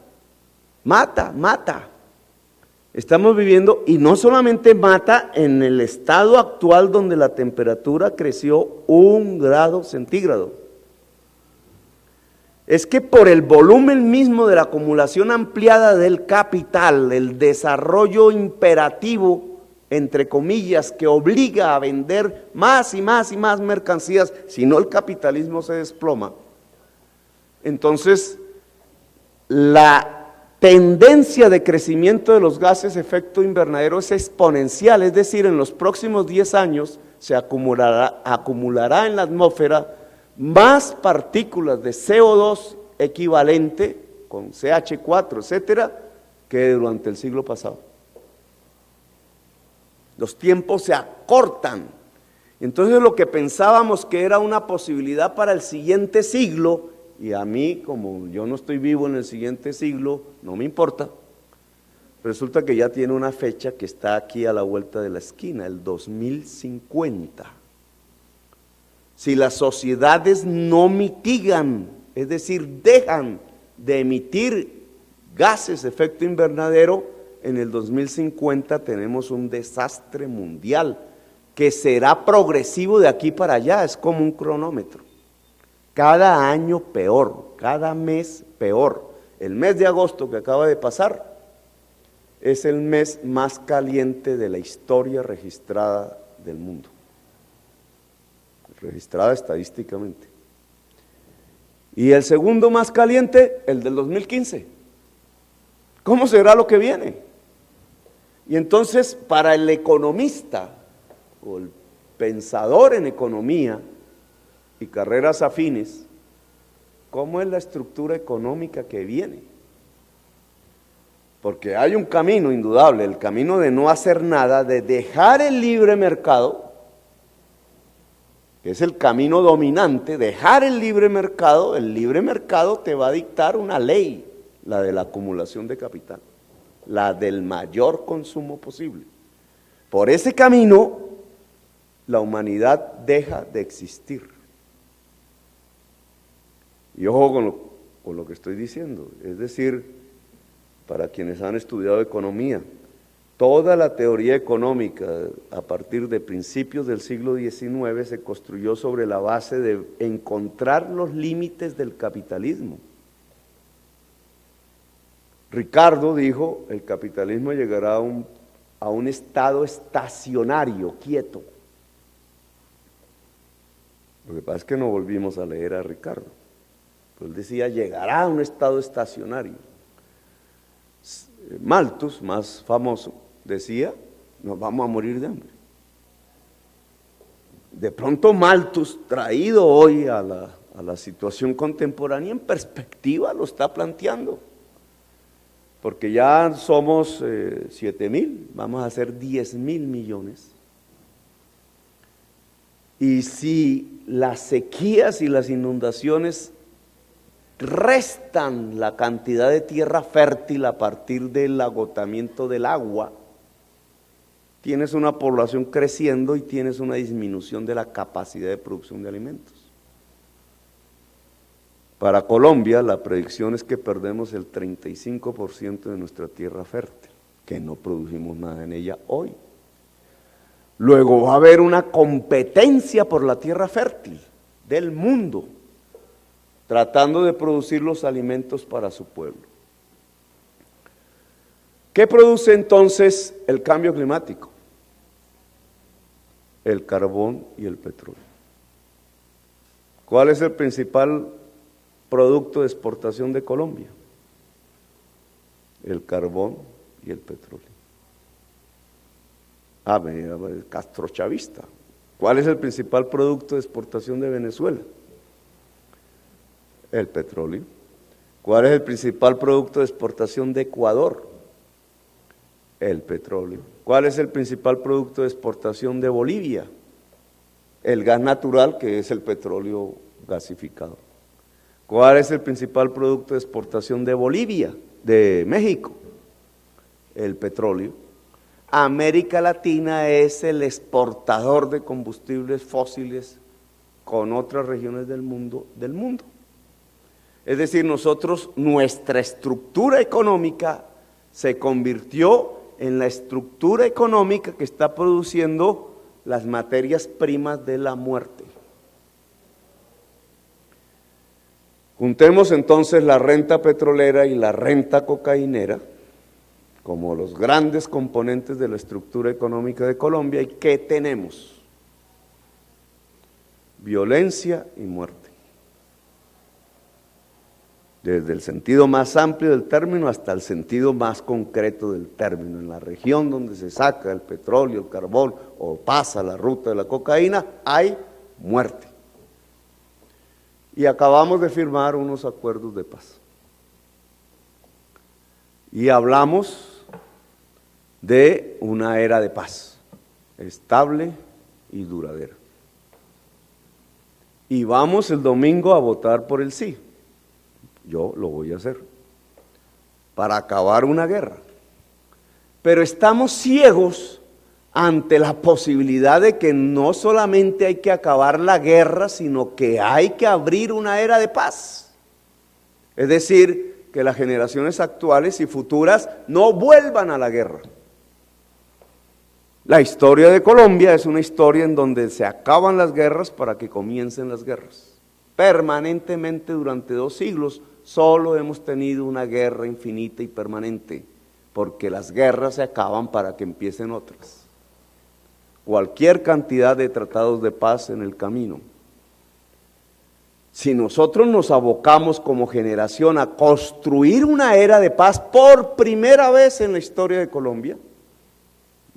Estamos viviendo, y no solamente mata en el estado actual donde la temperatura creció 1 grado centígrado. es que por el volumen mismo de la acumulación ampliada del capital, el desarrollo imperativo, entre comillas, que obliga a vender más y más y más mercancías, si no el capitalismo se desploma, entonces la tendencia de crecimiento de los gases de efecto invernadero es exponencial, es decir, en los próximos 10 años se acumulará en la atmósfera más partículas de CO2 equivalente, con CH4, etcétera, que durante el siglo pasado. Los tiempos se acortan. Entonces lo que pensábamos que era una posibilidad para el siguiente siglo, y a mí, como yo no estoy vivo en el siguiente siglo, no me importa, resulta que ya tiene una fecha que está aquí a la vuelta de la esquina, el 2050. Si las sociedades no mitigan, es decir, dejan de emitir gases de efecto invernadero, en el 2050 tenemos un desastre mundial que será progresivo de aquí para allá, es como un cronómetro. Cada año peor, cada mes peor. El mes de agosto que acaba de pasar es el mes más caliente de la historia registrada del mundo, registrada estadísticamente. Y el segundo más caliente, el del 2015. ¿Cómo será lo que viene? Y entonces, para el economista o el pensador en economía y carreras afines, ¿cómo es la estructura económica que viene? Porque hay un camino indudable, el camino de no hacer nada, de dejar el libre mercado, que es el camino dominante, dejar el libre mercado te va a dictar una ley, la de la acumulación de capital, la del mayor consumo posible. Por ese camino, la humanidad deja de existir. Y ojo con lo que estoy diciendo, es decir, para quienes han estudiado economía, toda la teoría económica a partir de principios del siglo XIX se construyó sobre la base de encontrar los límites del capitalismo. Ricardo dijo, el capitalismo llegará a un estado estacionario, quieto. Lo que pasa es que no volvimos a leer a Ricardo. Él decía, llegará a un estado estacionario. Malthus, más famoso, decía, nos vamos a morir de hambre. De pronto Malthus, traído hoy a la situación contemporánea, en perspectiva lo está planteando. Porque ya somos 7.000, vamos a ser 10.000 millones. Y si las sequías y las inundaciones restan la cantidad de tierra fértil a partir del agotamiento del agua, tienes una población creciendo y tienes una disminución de la capacidad de producción de alimentos. Para Colombia, la predicción es que perdemos el 35% de nuestra tierra fértil, que no producimos nada en ella hoy. Luego va a haber una competencia por la tierra fértil del mundo, tratando de producir los alimentos para su pueblo. ¿Qué produce entonces el cambio climático? El carbón y el petróleo. ¿Cuál es el principal producto de exportación de Colombia? El carbón y el petróleo. El castrochavista. ¿Cuál es el principal producto de exportación de Venezuela? El petróleo. ¿Cuál es el principal producto de exportación de Ecuador? El petróleo. ¿Cuál es el principal producto de exportación de Bolivia? El gas natural, que es el petróleo gasificado. ¿Cuál es el principal producto de exportación de Bolivia, de México? El petróleo. América Latina es el exportador de combustibles fósiles con otras regiones del mundo. Es decir, nuestra estructura económica se convirtió en la estructura económica que está produciendo las materias primas de la muerte. Juntemos entonces la renta petrolera y la renta cocainera como los grandes componentes de la estructura económica de Colombia, ¿y qué tenemos? Violencia y muerte. Desde el sentido más amplio del término hasta el sentido más concreto del término. En la región donde se saca el petróleo, el carbón o pasa la ruta de la cocaína, hay muerte. Y acabamos de firmar unos acuerdos de paz. Y hablamos de una era de paz, estable y duradera. Y vamos el domingo a votar por el sí. Yo lo voy a hacer, para acabar una guerra. Pero estamos ciegos ante la posibilidad de que no solamente hay que acabar la guerra, sino que hay que abrir una era de paz. Es decir, que las generaciones actuales y futuras no vuelvan a la guerra. La historia de Colombia es una historia en donde se acaban las guerras para que comiencen las guerras. Permanentemente durante 2 siglos solo hemos tenido una guerra infinita y permanente, porque las guerras se acaban para que empiecen otras. Cualquier cantidad de tratados de paz en el camino. Si nosotros nos abocamos como generación a construir una era de paz por primera vez en la historia de Colombia,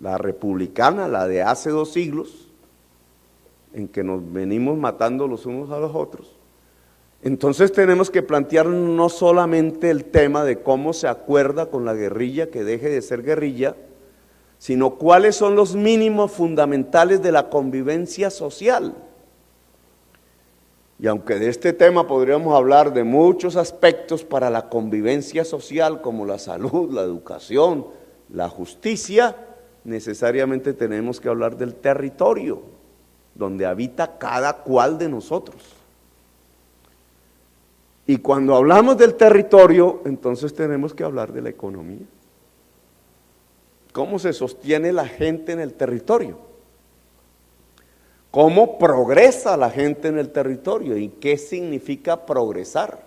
la republicana, la de hace 2 siglos, en que nos venimos matando los unos a los otros, entonces tenemos que plantear no solamente el tema de cómo se acuerda con la guerrilla que deje de ser guerrilla, sino cuáles son los mínimos fundamentales de la convivencia social. Y aunque de este tema podríamos hablar de muchos aspectos para la convivencia social, como la salud, la educación, la justicia, necesariamente tenemos que hablar del territorio, donde habita cada cual de nosotros. Y cuando hablamos del territorio, entonces tenemos que hablar de la economía. ¿Cómo se sostiene la gente en el territorio? ¿Cómo progresa la gente en el territorio? ¿Y qué significa progresar?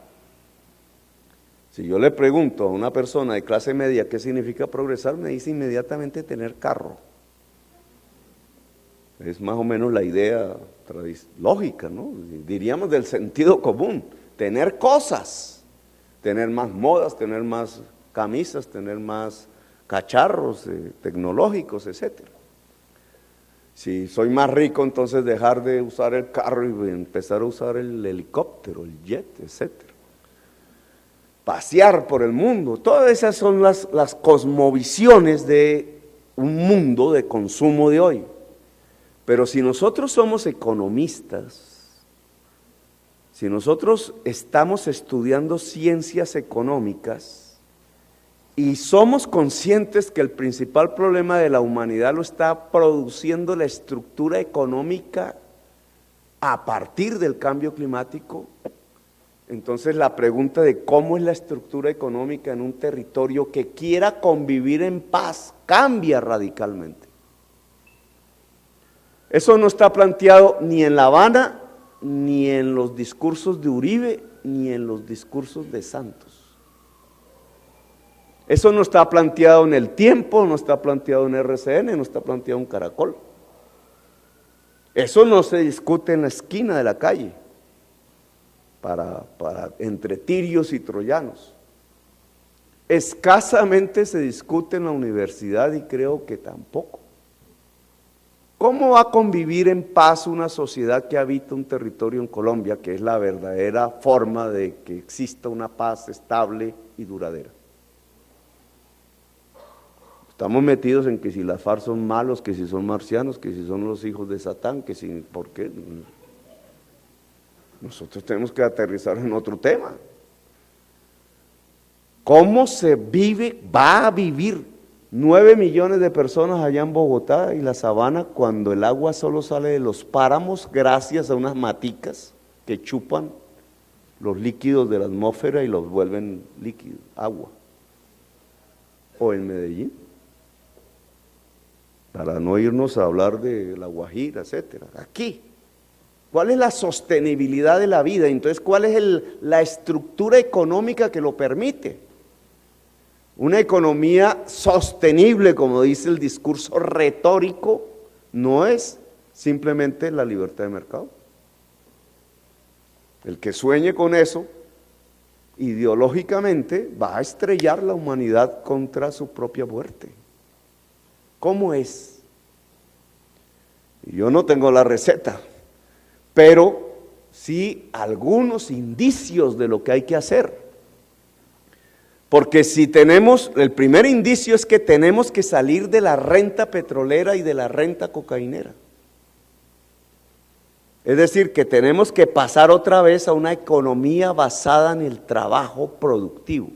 Si yo le pregunto a una persona de clase media qué significa progresar, me dice inmediatamente tener carro. Es más o menos la idea lógica, ¿no? Diríamos del sentido común. Tener cosas, tener más modas, tener más camisas, tener más cacharros tecnológicos, etcétera. Si soy más rico, entonces dejar de usar el carro y empezar a usar el helicóptero, el jet, etcétera. Pasear por el mundo, todas esas son las cosmovisiones de un mundo de consumo de hoy. Pero si nosotros somos economistas, si nosotros estamos estudiando ciencias económicas y somos conscientes que el principal problema de la humanidad lo está produciendo la estructura económica a partir del cambio climático, entonces la pregunta de cómo es la estructura económica en un territorio que quiera convivir en paz cambia radicalmente. Eso no está planteado ni en La Habana, ni en los discursos de Uribe, ni en los discursos de Santos. Eso no está planteado en El Tiempo, no está planteado en RCN, no está planteado en Caracol. Eso no se discute en la esquina de la calle, entre tirios y troyanos. Escasamente se discute en la universidad y creo que tampoco. ¿Cómo va a convivir en paz una sociedad que habita un territorio en Colombia, que es la verdadera forma de que exista una paz estable y duradera? Estamos metidos en que si las FARC son malos, que si son marcianos, que si son los hijos de Satán, que si, ¿por qué? Nosotros tenemos que aterrizar en otro tema. ¿Cómo se vive, va a vivir 9 millones de personas allá en Bogotá y la Sabana cuando el agua solo sale de los páramos gracias a unas maticas que chupan los líquidos de la atmósfera y los vuelven líquidos, agua? O en Medellín, para no irnos a hablar de La Guajira, etcétera. Aquí, ¿Cuál es la sostenibilidad de la vida? Entonces, ¿cuál es la estructura económica que lo permite? Una economía sostenible, como dice el discurso retórico, no es simplemente la libertad de mercado. El que sueñe con eso, ideológicamente, va a estrellar la humanidad contra su propia muerte. ¿Cómo es? Yo no tengo la receta, pero sí algunos indicios de lo que hay que hacer. Porque si tenemos, el primer indicio es que tenemos que salir de la renta petrolera y de la renta cocainera. Es decir, que tenemos que pasar otra vez a una economía basada en el trabajo productivo.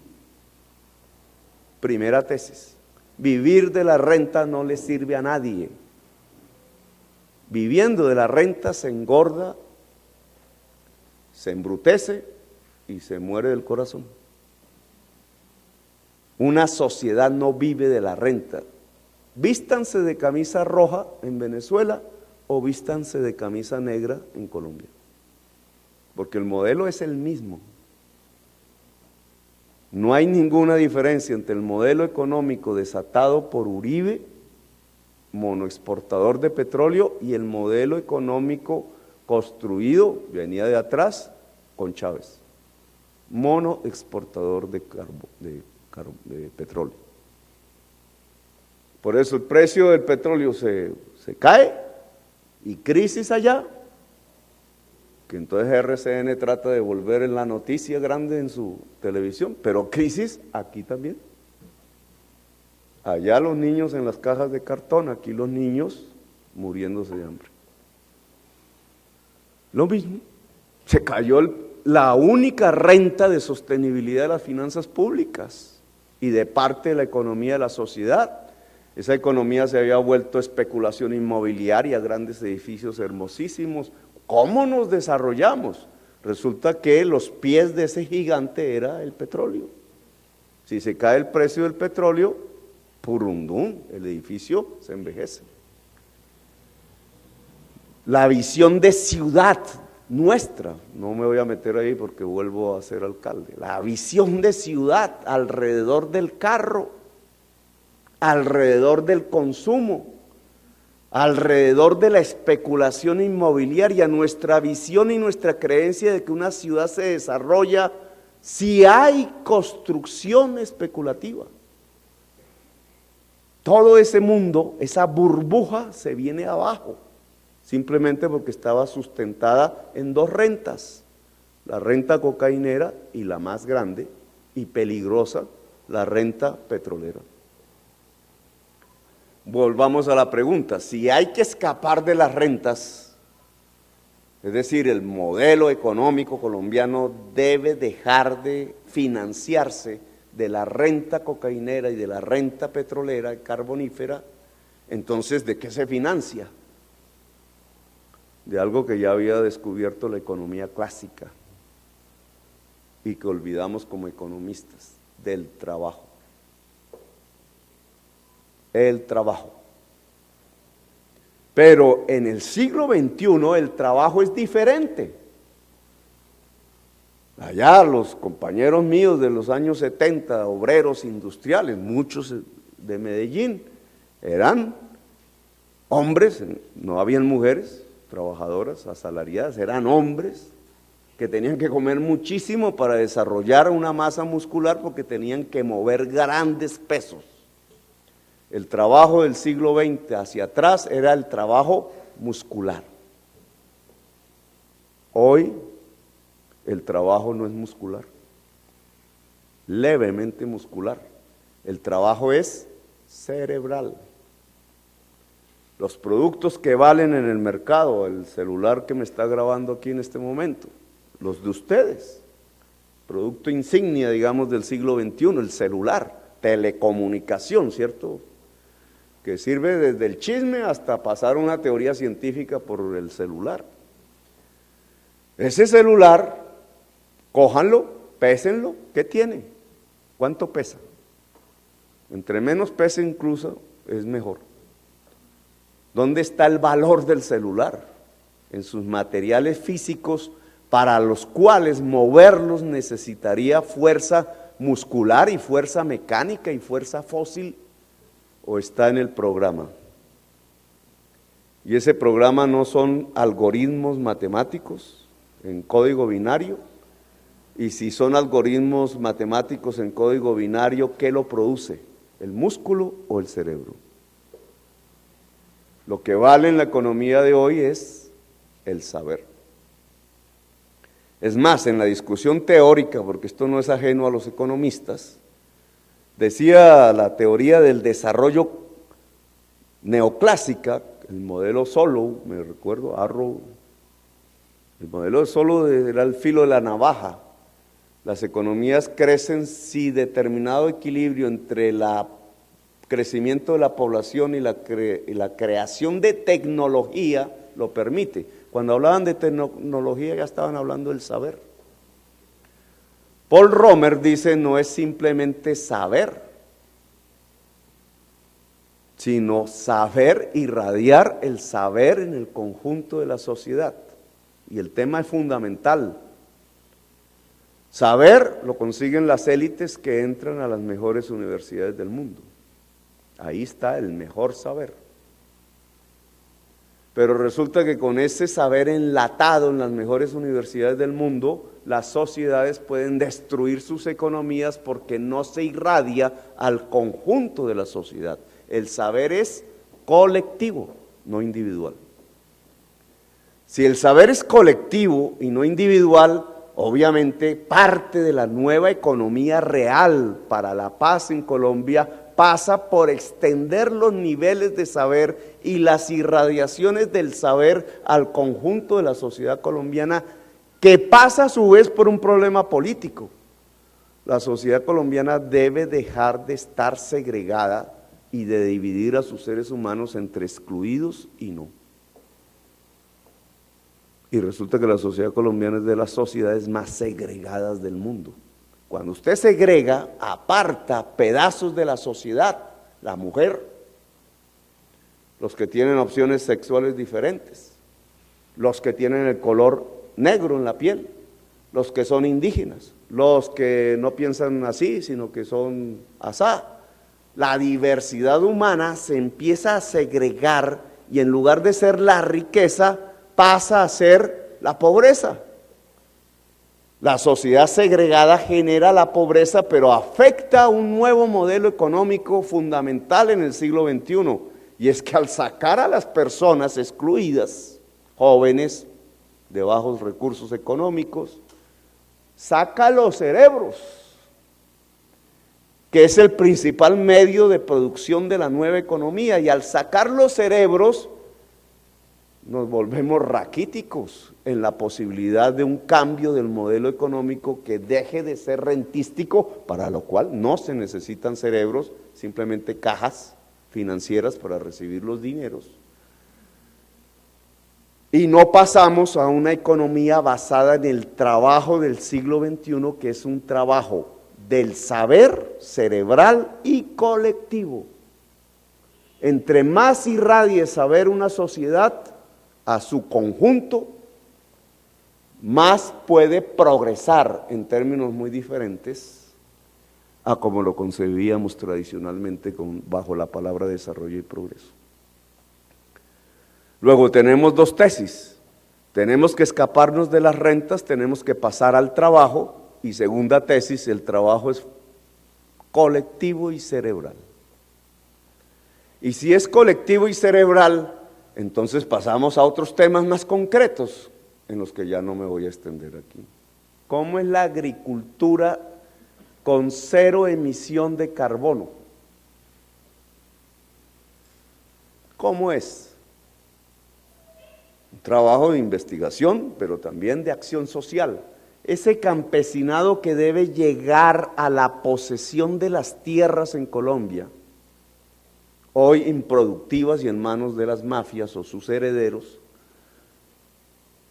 Primera tesis, vivir de la renta no le sirve a nadie. Viviendo de la renta se engorda, se embrutece y se muere del corazón. Una sociedad no vive de la renta. Vístanse de camisa roja en Venezuela o vístanse de camisa negra en Colombia. Porque el modelo es el mismo. No hay ninguna diferencia entre el modelo económico desatado por Uribe, monoexportador de petróleo, y el modelo económico construido, venía de atrás, con Chávez, monoexportador de petróleo. Por eso el precio del petróleo se cae y crisis allá, que entonces RCN trata de volver en la noticia grande en su televisión, pero crisis aquí también. Allá los niños en las cajas de cartón, aquí los niños muriéndose de hambre. Lo mismo, se cayó la única renta de sostenibilidad de las finanzas públicas y de parte de la economía de la sociedad. Esa economía se había vuelto especulación inmobiliaria, grandes edificios hermosísimos. ¿Cómo nos desarrollamos? Resulta que los pies de ese gigante era el petróleo. Si se cae el precio del petróleo, purundum, el edificio se envejece. La visión de ciudad nuestra, no me voy a meter ahí porque vuelvo a ser alcalde, la visión de ciudad alrededor del carro, alrededor del consumo, alrededor de la especulación inmobiliaria, nuestra visión y nuestra creencia de que una ciudad se desarrolla si hay construcción especulativa. Todo ese mundo, esa burbuja se viene abajo, simplemente porque estaba sustentada en dos rentas, la renta cocainera y la más grande y peligrosa, la renta petrolera. Volvamos a la pregunta, si hay que escapar de las rentas, es decir, el modelo económico colombiano debe dejar de financiarse de la renta cocainera y de la renta petrolera y carbonífera, entonces ¿de qué se financia? De algo que ya había descubierto la economía clásica y que olvidamos como economistas, del trabajo. El trabajo. Pero en el siglo XXI el trabajo es diferente. Allá los compañeros míos de los años 70, obreros industriales, muchos de Medellín, eran hombres, no habían mujeres trabajadoras asalariadas, eran hombres que tenían que comer muchísimo para desarrollar una masa muscular porque tenían que mover grandes pesos. El trabajo del siglo XX hacia atrás era el trabajo muscular. Hoy el trabajo no es muscular, levemente muscular. El trabajo es cerebral. Los productos que valen en el mercado, el celular que me está grabando aquí en este momento, los de ustedes, producto insignia, digamos, del siglo XXI, el celular, telecomunicación, ¿cierto?, que sirve desde el chisme hasta pasar una teoría científica por el celular. Ese celular, cójanlo, pésenlo, ¿qué tiene? ¿Cuánto pesa? Entre menos pese incluso es mejor. ¿Dónde está el valor del celular? en sus materiales físicos, para los cuales moverlos necesitaría fuerza muscular y fuerza mecánica y fuerza fósil, o está en el programa. Y ese programa no son algoritmos matemáticos en código binario, y si son algoritmos matemáticos en código binario, ¿qué lo produce? ¿El músculo o el cerebro? Lo que vale en la economía de hoy es el saber. Es más, en la discusión teórica, porque esto no es ajeno a los economistas, decía la teoría del desarrollo neoclásica, el modelo Solow, me recuerdo, Arrow, el modelo de Solow era el filo de la navaja. Las economías crecen si determinado equilibrio entre el crecimiento de la población y la creación de tecnología lo permite. Cuando hablaban de tecnología ya estaban hablando del saber. Paul Romer dice, no es simplemente saber, sino saber irradiar el saber en el conjunto de la sociedad. Y el tema es fundamental. Saber lo consiguen las élites que entran a las mejores universidades del mundo. Ahí está el mejor saber. Pero resulta que con ese saber enlatado en las mejores universidades del mundo, las sociedades pueden destruir sus economías porque no se irradia al conjunto de la sociedad. El saber es colectivo, no individual. Si el saber es colectivo y no individual, obviamente parte de la nueva economía real para la paz en Colombia pasa por extender los niveles de saber y las irradiaciones del saber al conjunto de la sociedad colombiana, que pasa a su vez por un problema político. La sociedad colombiana debe dejar de estar segregada y de dividir a sus seres humanos entre excluidos y no. Y resulta que la sociedad colombiana es de las sociedades más segregadas del mundo. Cuando usted segrega, aparta pedazos de la sociedad, la mujer, los que tienen opciones sexuales diferentes, los que tienen el color negro en la piel, los que son indígenas, los que no piensan así, sino que son asá. La diversidad humana se empieza a segregar y en lugar de ser la riqueza, pasa a ser la pobreza. La sociedad segregada genera la pobreza, pero afecta a un nuevo modelo económico fundamental en el siglo XXI, y es que al sacar a las personas excluidas, jóvenes de bajos recursos económicos, saca los cerebros, que es el principal medio de producción de la nueva economía, y al sacar los cerebros, nos volvemos raquíticos en la posibilidad de un cambio del modelo económico que deje de ser rentístico, para lo cual no se necesitan cerebros, simplemente cajas financieras para recibir los dineros. Y no pasamos a una economía basada en el trabajo del siglo XXI, que es un trabajo del saber cerebral y colectivo. Entre más irradie saber una sociedad a su conjunto, más puede progresar en términos muy diferentes a como lo concebíamos tradicionalmente bajo la palabra desarrollo y progreso. Luego tenemos dos tesis: tenemos que escaparnos de las rentas, tenemos que pasar al trabajo, y segunda tesis, el trabajo es colectivo y cerebral. Y si es colectivo y cerebral, entonces pasamos a otros temas más concretos, en los que ya no me voy a extender aquí. ¿Cómo es la agricultura con cero emisión de carbono? ¿Cómo es? Un trabajo de investigación, pero también de acción social. Ese campesinado que debe llegar a la posesión de las tierras en Colombia, hoy improductivas y en manos de las mafias o sus herederos,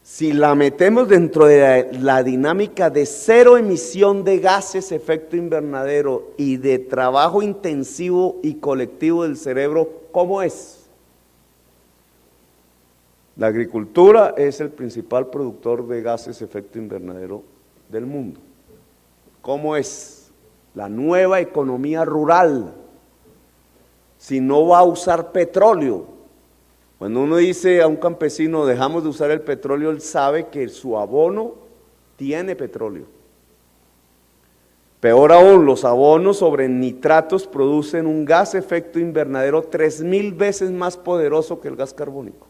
si la metemos dentro de la dinámica de cero emisión de gases efecto invernadero y de trabajo intensivo y colectivo del cerebro, ¿cómo es? La agricultura es el principal productor de gases de efecto invernadero del mundo. ¿Cómo es la nueva economía rural si no va a usar petróleo? Cuando uno dice a un campesino dejamos de usar el petróleo, él sabe que su abono tiene petróleo. Peor aún, los abonos sobre nitratos producen un gas efecto invernadero 3000 veces más poderoso que el gas carbónico.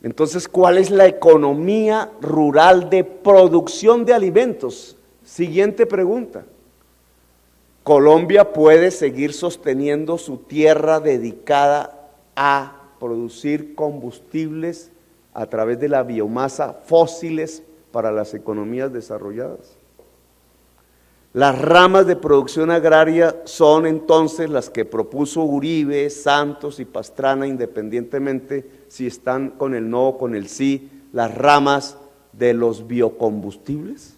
Entonces, ¿cuál es la economía rural de producción de alimentos? Siguiente pregunta. ¿Colombia puede seguir sosteniendo su tierra dedicada a producir combustibles a través de la biomasa fósiles para las economías desarrolladas? Las ramas de producción agraria son entonces las que propuso Uribe, Santos y Pastrana, independientemente si están con el no o con el sí, las ramas de los biocombustibles.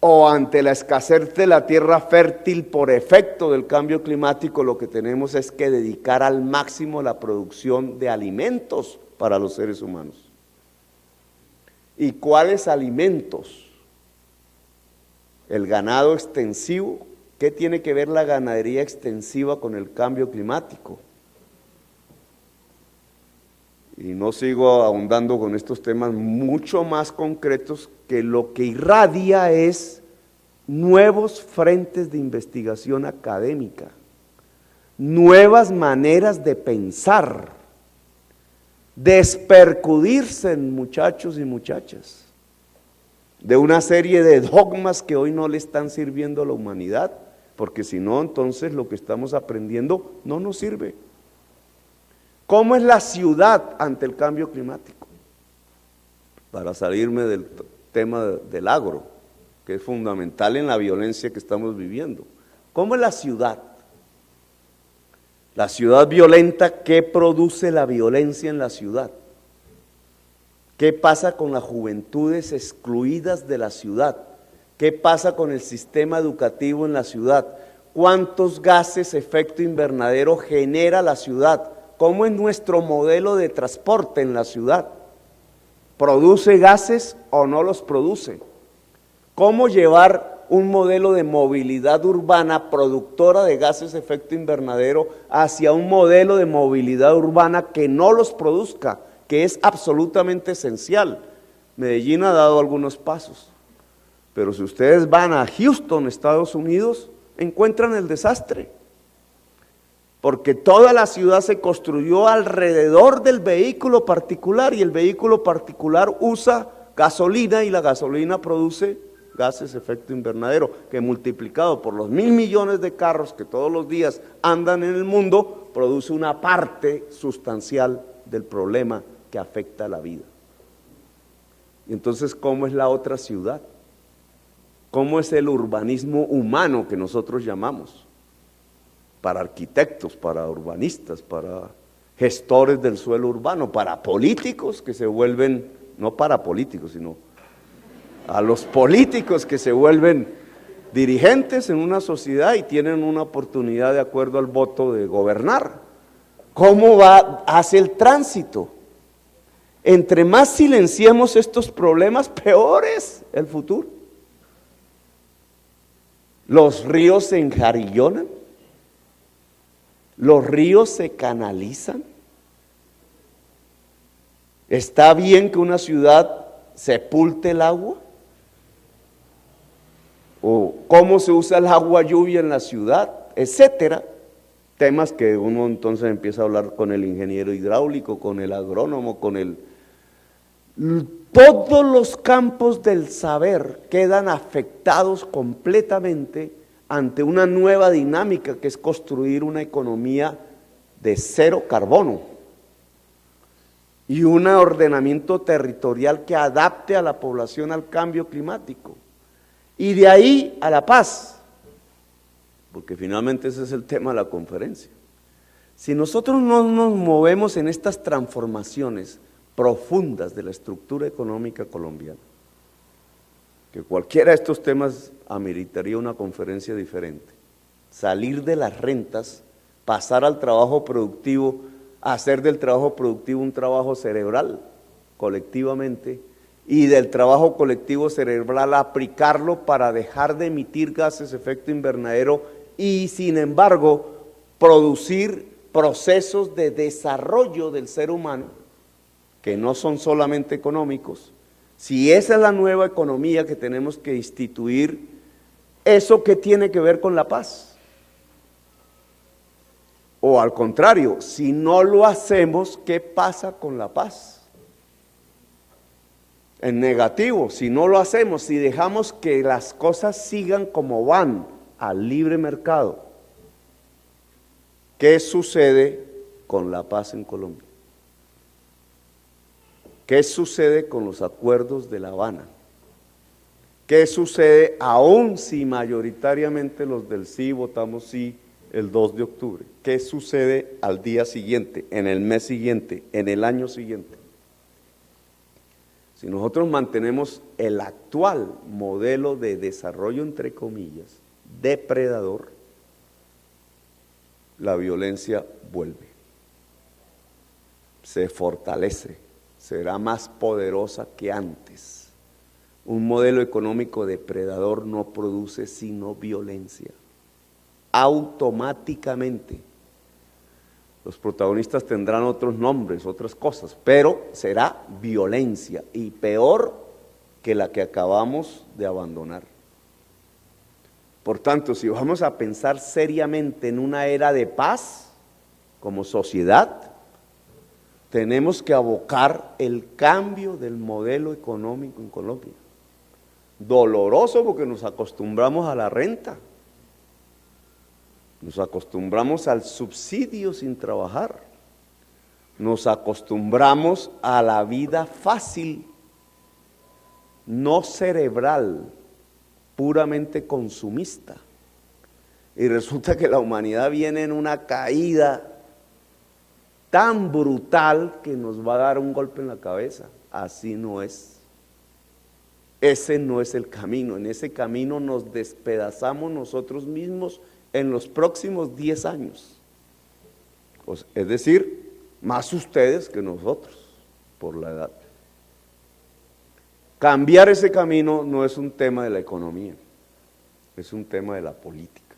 O ante la escasez de la tierra fértil por efecto del cambio climático, lo que tenemos es que dedicar al máximo la producción de alimentos para los seres humanos. ¿Y cuáles alimentos? El ganado extensivo. ¿Qué tiene que ver la ganadería extensiva con el cambio climático? Y no sigo ahondando con estos temas mucho más concretos, que lo que irradia es nuevos frentes de investigación académica, nuevas maneras de pensar, despercudirse, muchachos y muchachas, de una serie de dogmas que hoy no le están sirviendo a la humanidad, porque si no, entonces lo que estamos aprendiendo no nos sirve. ¿Cómo es la ciudad ante el cambio climático? Para salirme del tema del agro, que es fundamental en la violencia que estamos viviendo. ¿Cómo es la ciudad? La ciudad violenta, ¿qué produce la violencia en la ciudad? ¿Qué pasa con las juventudes excluidas de la ciudad? ¿Qué pasa con el sistema educativo en la ciudad? ¿Cuántos gases efecto invernadero genera la ciudad? ¿Cómo es nuestro modelo de transporte en la ciudad? ¿Produce gases o no los produce? ¿Cómo llevar un modelo de movilidad urbana productora de gases de efecto invernadero hacia un modelo de movilidad urbana que no los produzca, que es absolutamente esencial? Medellín ha dado algunos pasos, pero si ustedes van a Houston, Estados Unidos, encuentran el desastre, porque toda la ciudad se construyó alrededor del vehículo particular, y el vehículo particular usa gasolina, y la gasolina produce gases de efecto invernadero, que multiplicado por los 1.000 millones de carros que todos los días andan en el mundo, produce una parte sustancial del problema que afecta a la vida. Y entonces, ¿cómo es la otra ciudad? ¿Cómo es el urbanismo humano que nosotros llamamos? Para arquitectos, para urbanistas, para gestores del suelo urbano, para políticos que se vuelven, no para políticos, sino a los políticos que se vuelven dirigentes en una sociedad y tienen una oportunidad de acuerdo al voto de gobernar. ¿Cómo hace el tránsito? Entre más silenciemos estos problemas, peor es el futuro. Los ríos se enjarillonan, los ríos se canalizan. ¿Está bien que una ciudad sepulte el agua? ¿O cómo se usa el agua lluvia en la ciudad? Etcétera. Temas que uno entonces empieza a hablar con el ingeniero hidráulico, con el agrónomo, con el... Todos los campos del saber quedan afectados completamente ante una nueva dinámica que es construir una economía de cero carbono y un ordenamiento territorial que adapte a la población al cambio climático. Y de ahí a la paz, porque finalmente ese es el tema de la conferencia. Si nosotros no nos movemos en estas transformaciones profundas de la estructura económica colombiana, que cualquiera de estos temas ameritaría una conferencia diferente, salir de las rentas, pasar al trabajo productivo, hacer del trabajo productivo un trabajo cerebral, colectivamente, y del trabajo colectivo cerebral aplicarlo para dejar de emitir gases de efecto invernadero y, sin embargo, producir procesos de desarrollo del ser humano, que no son solamente económicos. Si esa es la nueva economía que tenemos que instituir, ¿eso qué tiene que ver con la paz? O al contrario, si no lo hacemos, ¿qué pasa con la paz? En negativo, si no lo hacemos, si dejamos que las cosas sigan como van, al libre mercado, ¿qué sucede con la paz en Colombia? ¿Qué sucede con los acuerdos de La Habana? ¿Qué sucede aún si mayoritariamente los del sí votamos sí el 2 de octubre? ¿Qué sucede al día siguiente, en el mes siguiente, en el año siguiente? Si nosotros mantenemos el actual modelo de desarrollo, entre comillas, depredador, la violencia vuelve, se fortalece, será más poderosa que antes. Un modelo económico depredador no produce sino violencia. Automáticamente. Los protagonistas tendrán otros nombres, otras cosas, pero será violencia y peor que la que acabamos de abandonar. Por tanto, si vamos a pensar seriamente en una era de paz como sociedad, tenemos que abocar el cambio del modelo económico en Colombia. Doloroso porque nos acostumbramos a la renta, nos acostumbramos al subsidio sin trabajar, nos acostumbramos a la vida fácil, no cerebral, puramente consumista. Y resulta que la humanidad viene en una caída tan brutal que nos va a dar un golpe en la cabeza. Así no es. Ese no es el camino. En ese camino nos despedazamos nosotros mismos en los próximos 10 años. Pues, es decir, más ustedes que nosotros, por la edad. Cambiar ese camino no es un tema de la economía, es un tema de la política.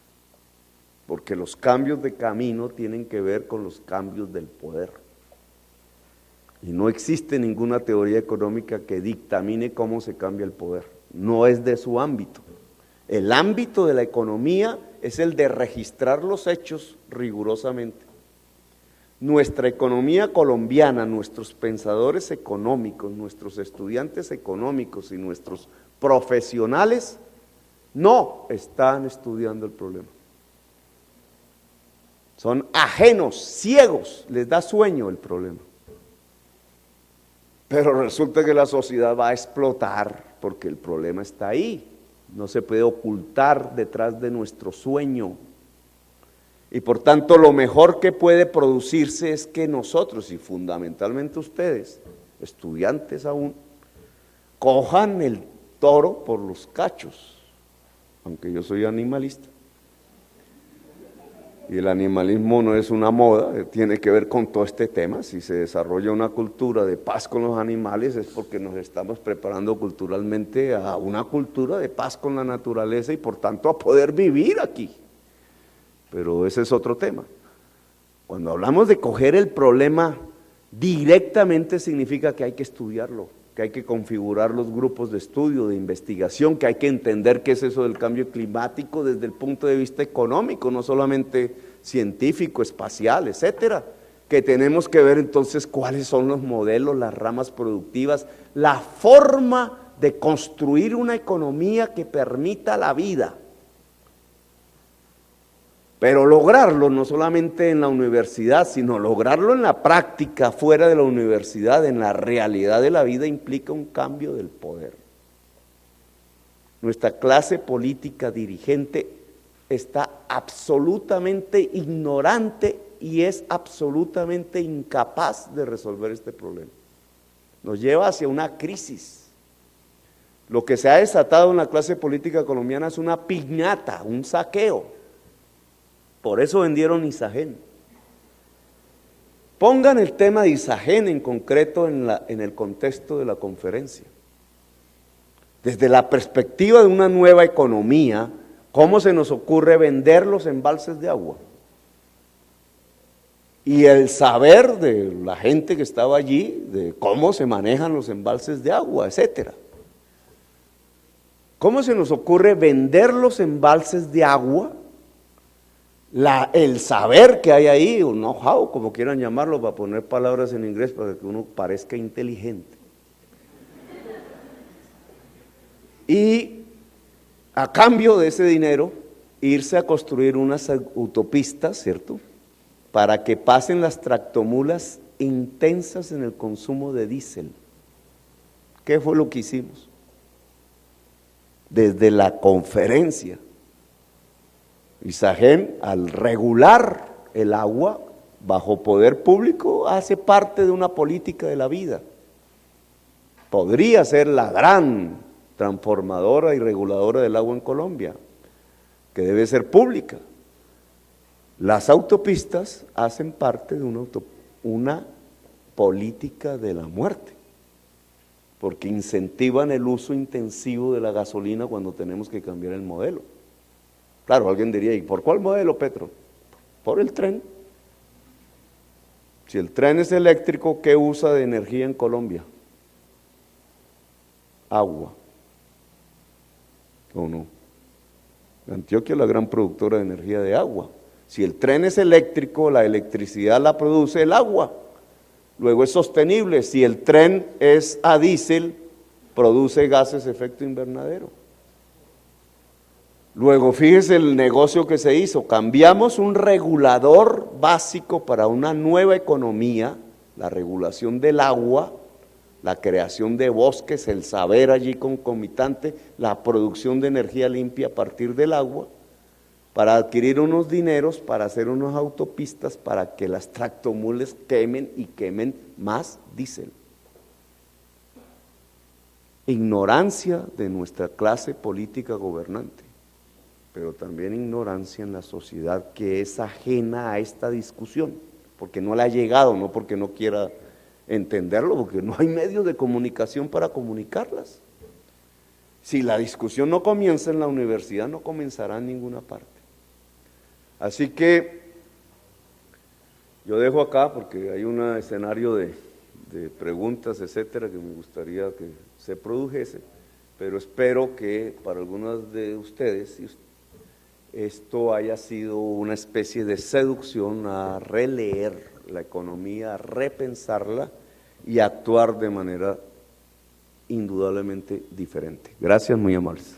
Porque los cambios de camino tienen que ver con los cambios del poder. Y no existe ninguna teoría económica que dictamine cómo se cambia el poder. No es de su ámbito. El ámbito de la economía es el de registrar los hechos rigurosamente. Nuestra economía colombiana, nuestros pensadores económicos, nuestros estudiantes económicos y nuestros profesionales no están estudiando el problema. Son ajenos, ciegos, les da sueño el problema. Pero resulta que la sociedad va a explotar porque el problema está ahí. No se puede ocultar detrás de nuestro sueño. Y por tanto lo mejor que puede producirse es que nosotros, y fundamentalmente ustedes, estudiantes aún, cojan el toro por los cachos, aunque yo soy animalista. Y el animalismo no es una moda, tiene que ver con todo este tema. Si se desarrolla una cultura de paz con los animales es porque nos estamos preparando culturalmente a una cultura de paz con la naturaleza y por tanto a poder vivir aquí. Pero ese es otro tema. Cuando hablamos de coger el problema directamente significa que hay que estudiarlo, que hay que configurar los grupos de estudio, de investigación, que hay que entender qué es eso del cambio climático desde el punto de vista económico, no solamente científico, espacial, etcétera. Que tenemos que ver entonces cuáles son los modelos, las ramas productivas, la forma de construir una economía que permita la vida. Pero lograrlo no solamente en la universidad, sino lograrlo en la práctica, fuera de la universidad, en la realidad de la vida, implica un cambio del poder. Nuestra clase política dirigente está absolutamente ignorante y es absolutamente incapaz de resolver este problema. Nos lleva hacia una crisis. Lo que se ha desatado en la clase política colombiana es una piñata, un saqueo. Por eso vendieron Isagen. pongan el tema de Isagen en concreto en el contexto de la conferencia. Desde la perspectiva de una nueva economía, ¿cómo se nos ocurre vender los embalses de agua? Y el saber de la gente que estaba allí, de cómo se manejan los embalses de agua, etcétera. ¿Cómo se nos ocurre vender los embalses de agua? El saber que hay ahí, un know-how, como quieran llamarlo, para poner palabras en inglés para que uno parezca inteligente. Y a cambio de ese dinero, irse a construir unas autopistas, ¿cierto?, para que pasen las tractomulas intensas en el consumo de diésel. ¿Qué fue lo que hicimos? Desde la conferencia, Isagen, al regular el agua bajo poder público, hace parte de una política de la vida. Podría ser la gran transformadora y reguladora del agua en Colombia, que debe ser pública. Las autopistas hacen parte de una política de la muerte, porque incentivan el uso intensivo de la gasolina cuando tenemos que cambiar el modelo. Claro, alguien diría, ¿y por cuál modelo, Petro? Por el tren. Si el tren es eléctrico, ¿qué usa de energía en Colombia? Agua. ¿O no? Antioquia es la gran productora de energía de agua. Si el tren es eléctrico, la electricidad la produce el agua. Luego es sostenible. Si el tren es a diésel, produce gases de efecto invernadero. Luego, fíjese el negocio que se hizo. Cambiamos un regulador básico para una nueva economía, la regulación del agua, la creación de bosques, el saber allí concomitante, la producción de energía limpia a partir del agua, para adquirir unos dineros, para hacer unas autopistas, para que las tractomulas quemen y quemen más diésel. Ignorancia de nuestra clase política gobernante, pero también ignorancia en la sociedad que es ajena a esta discusión, porque no le ha llegado, no porque no quiera entenderlo, porque no hay medios de comunicación para comunicarlas. Si la discusión no comienza en la universidad, no comenzará en ninguna parte. Así que yo dejo acá porque hay un escenario de preguntas, etcétera, que me gustaría que se produjese, pero espero que para algunas de ustedes esto haya sido una especie de seducción a releer la economía, a repensarla y actuar de manera indudablemente diferente. Gracias, muy amables.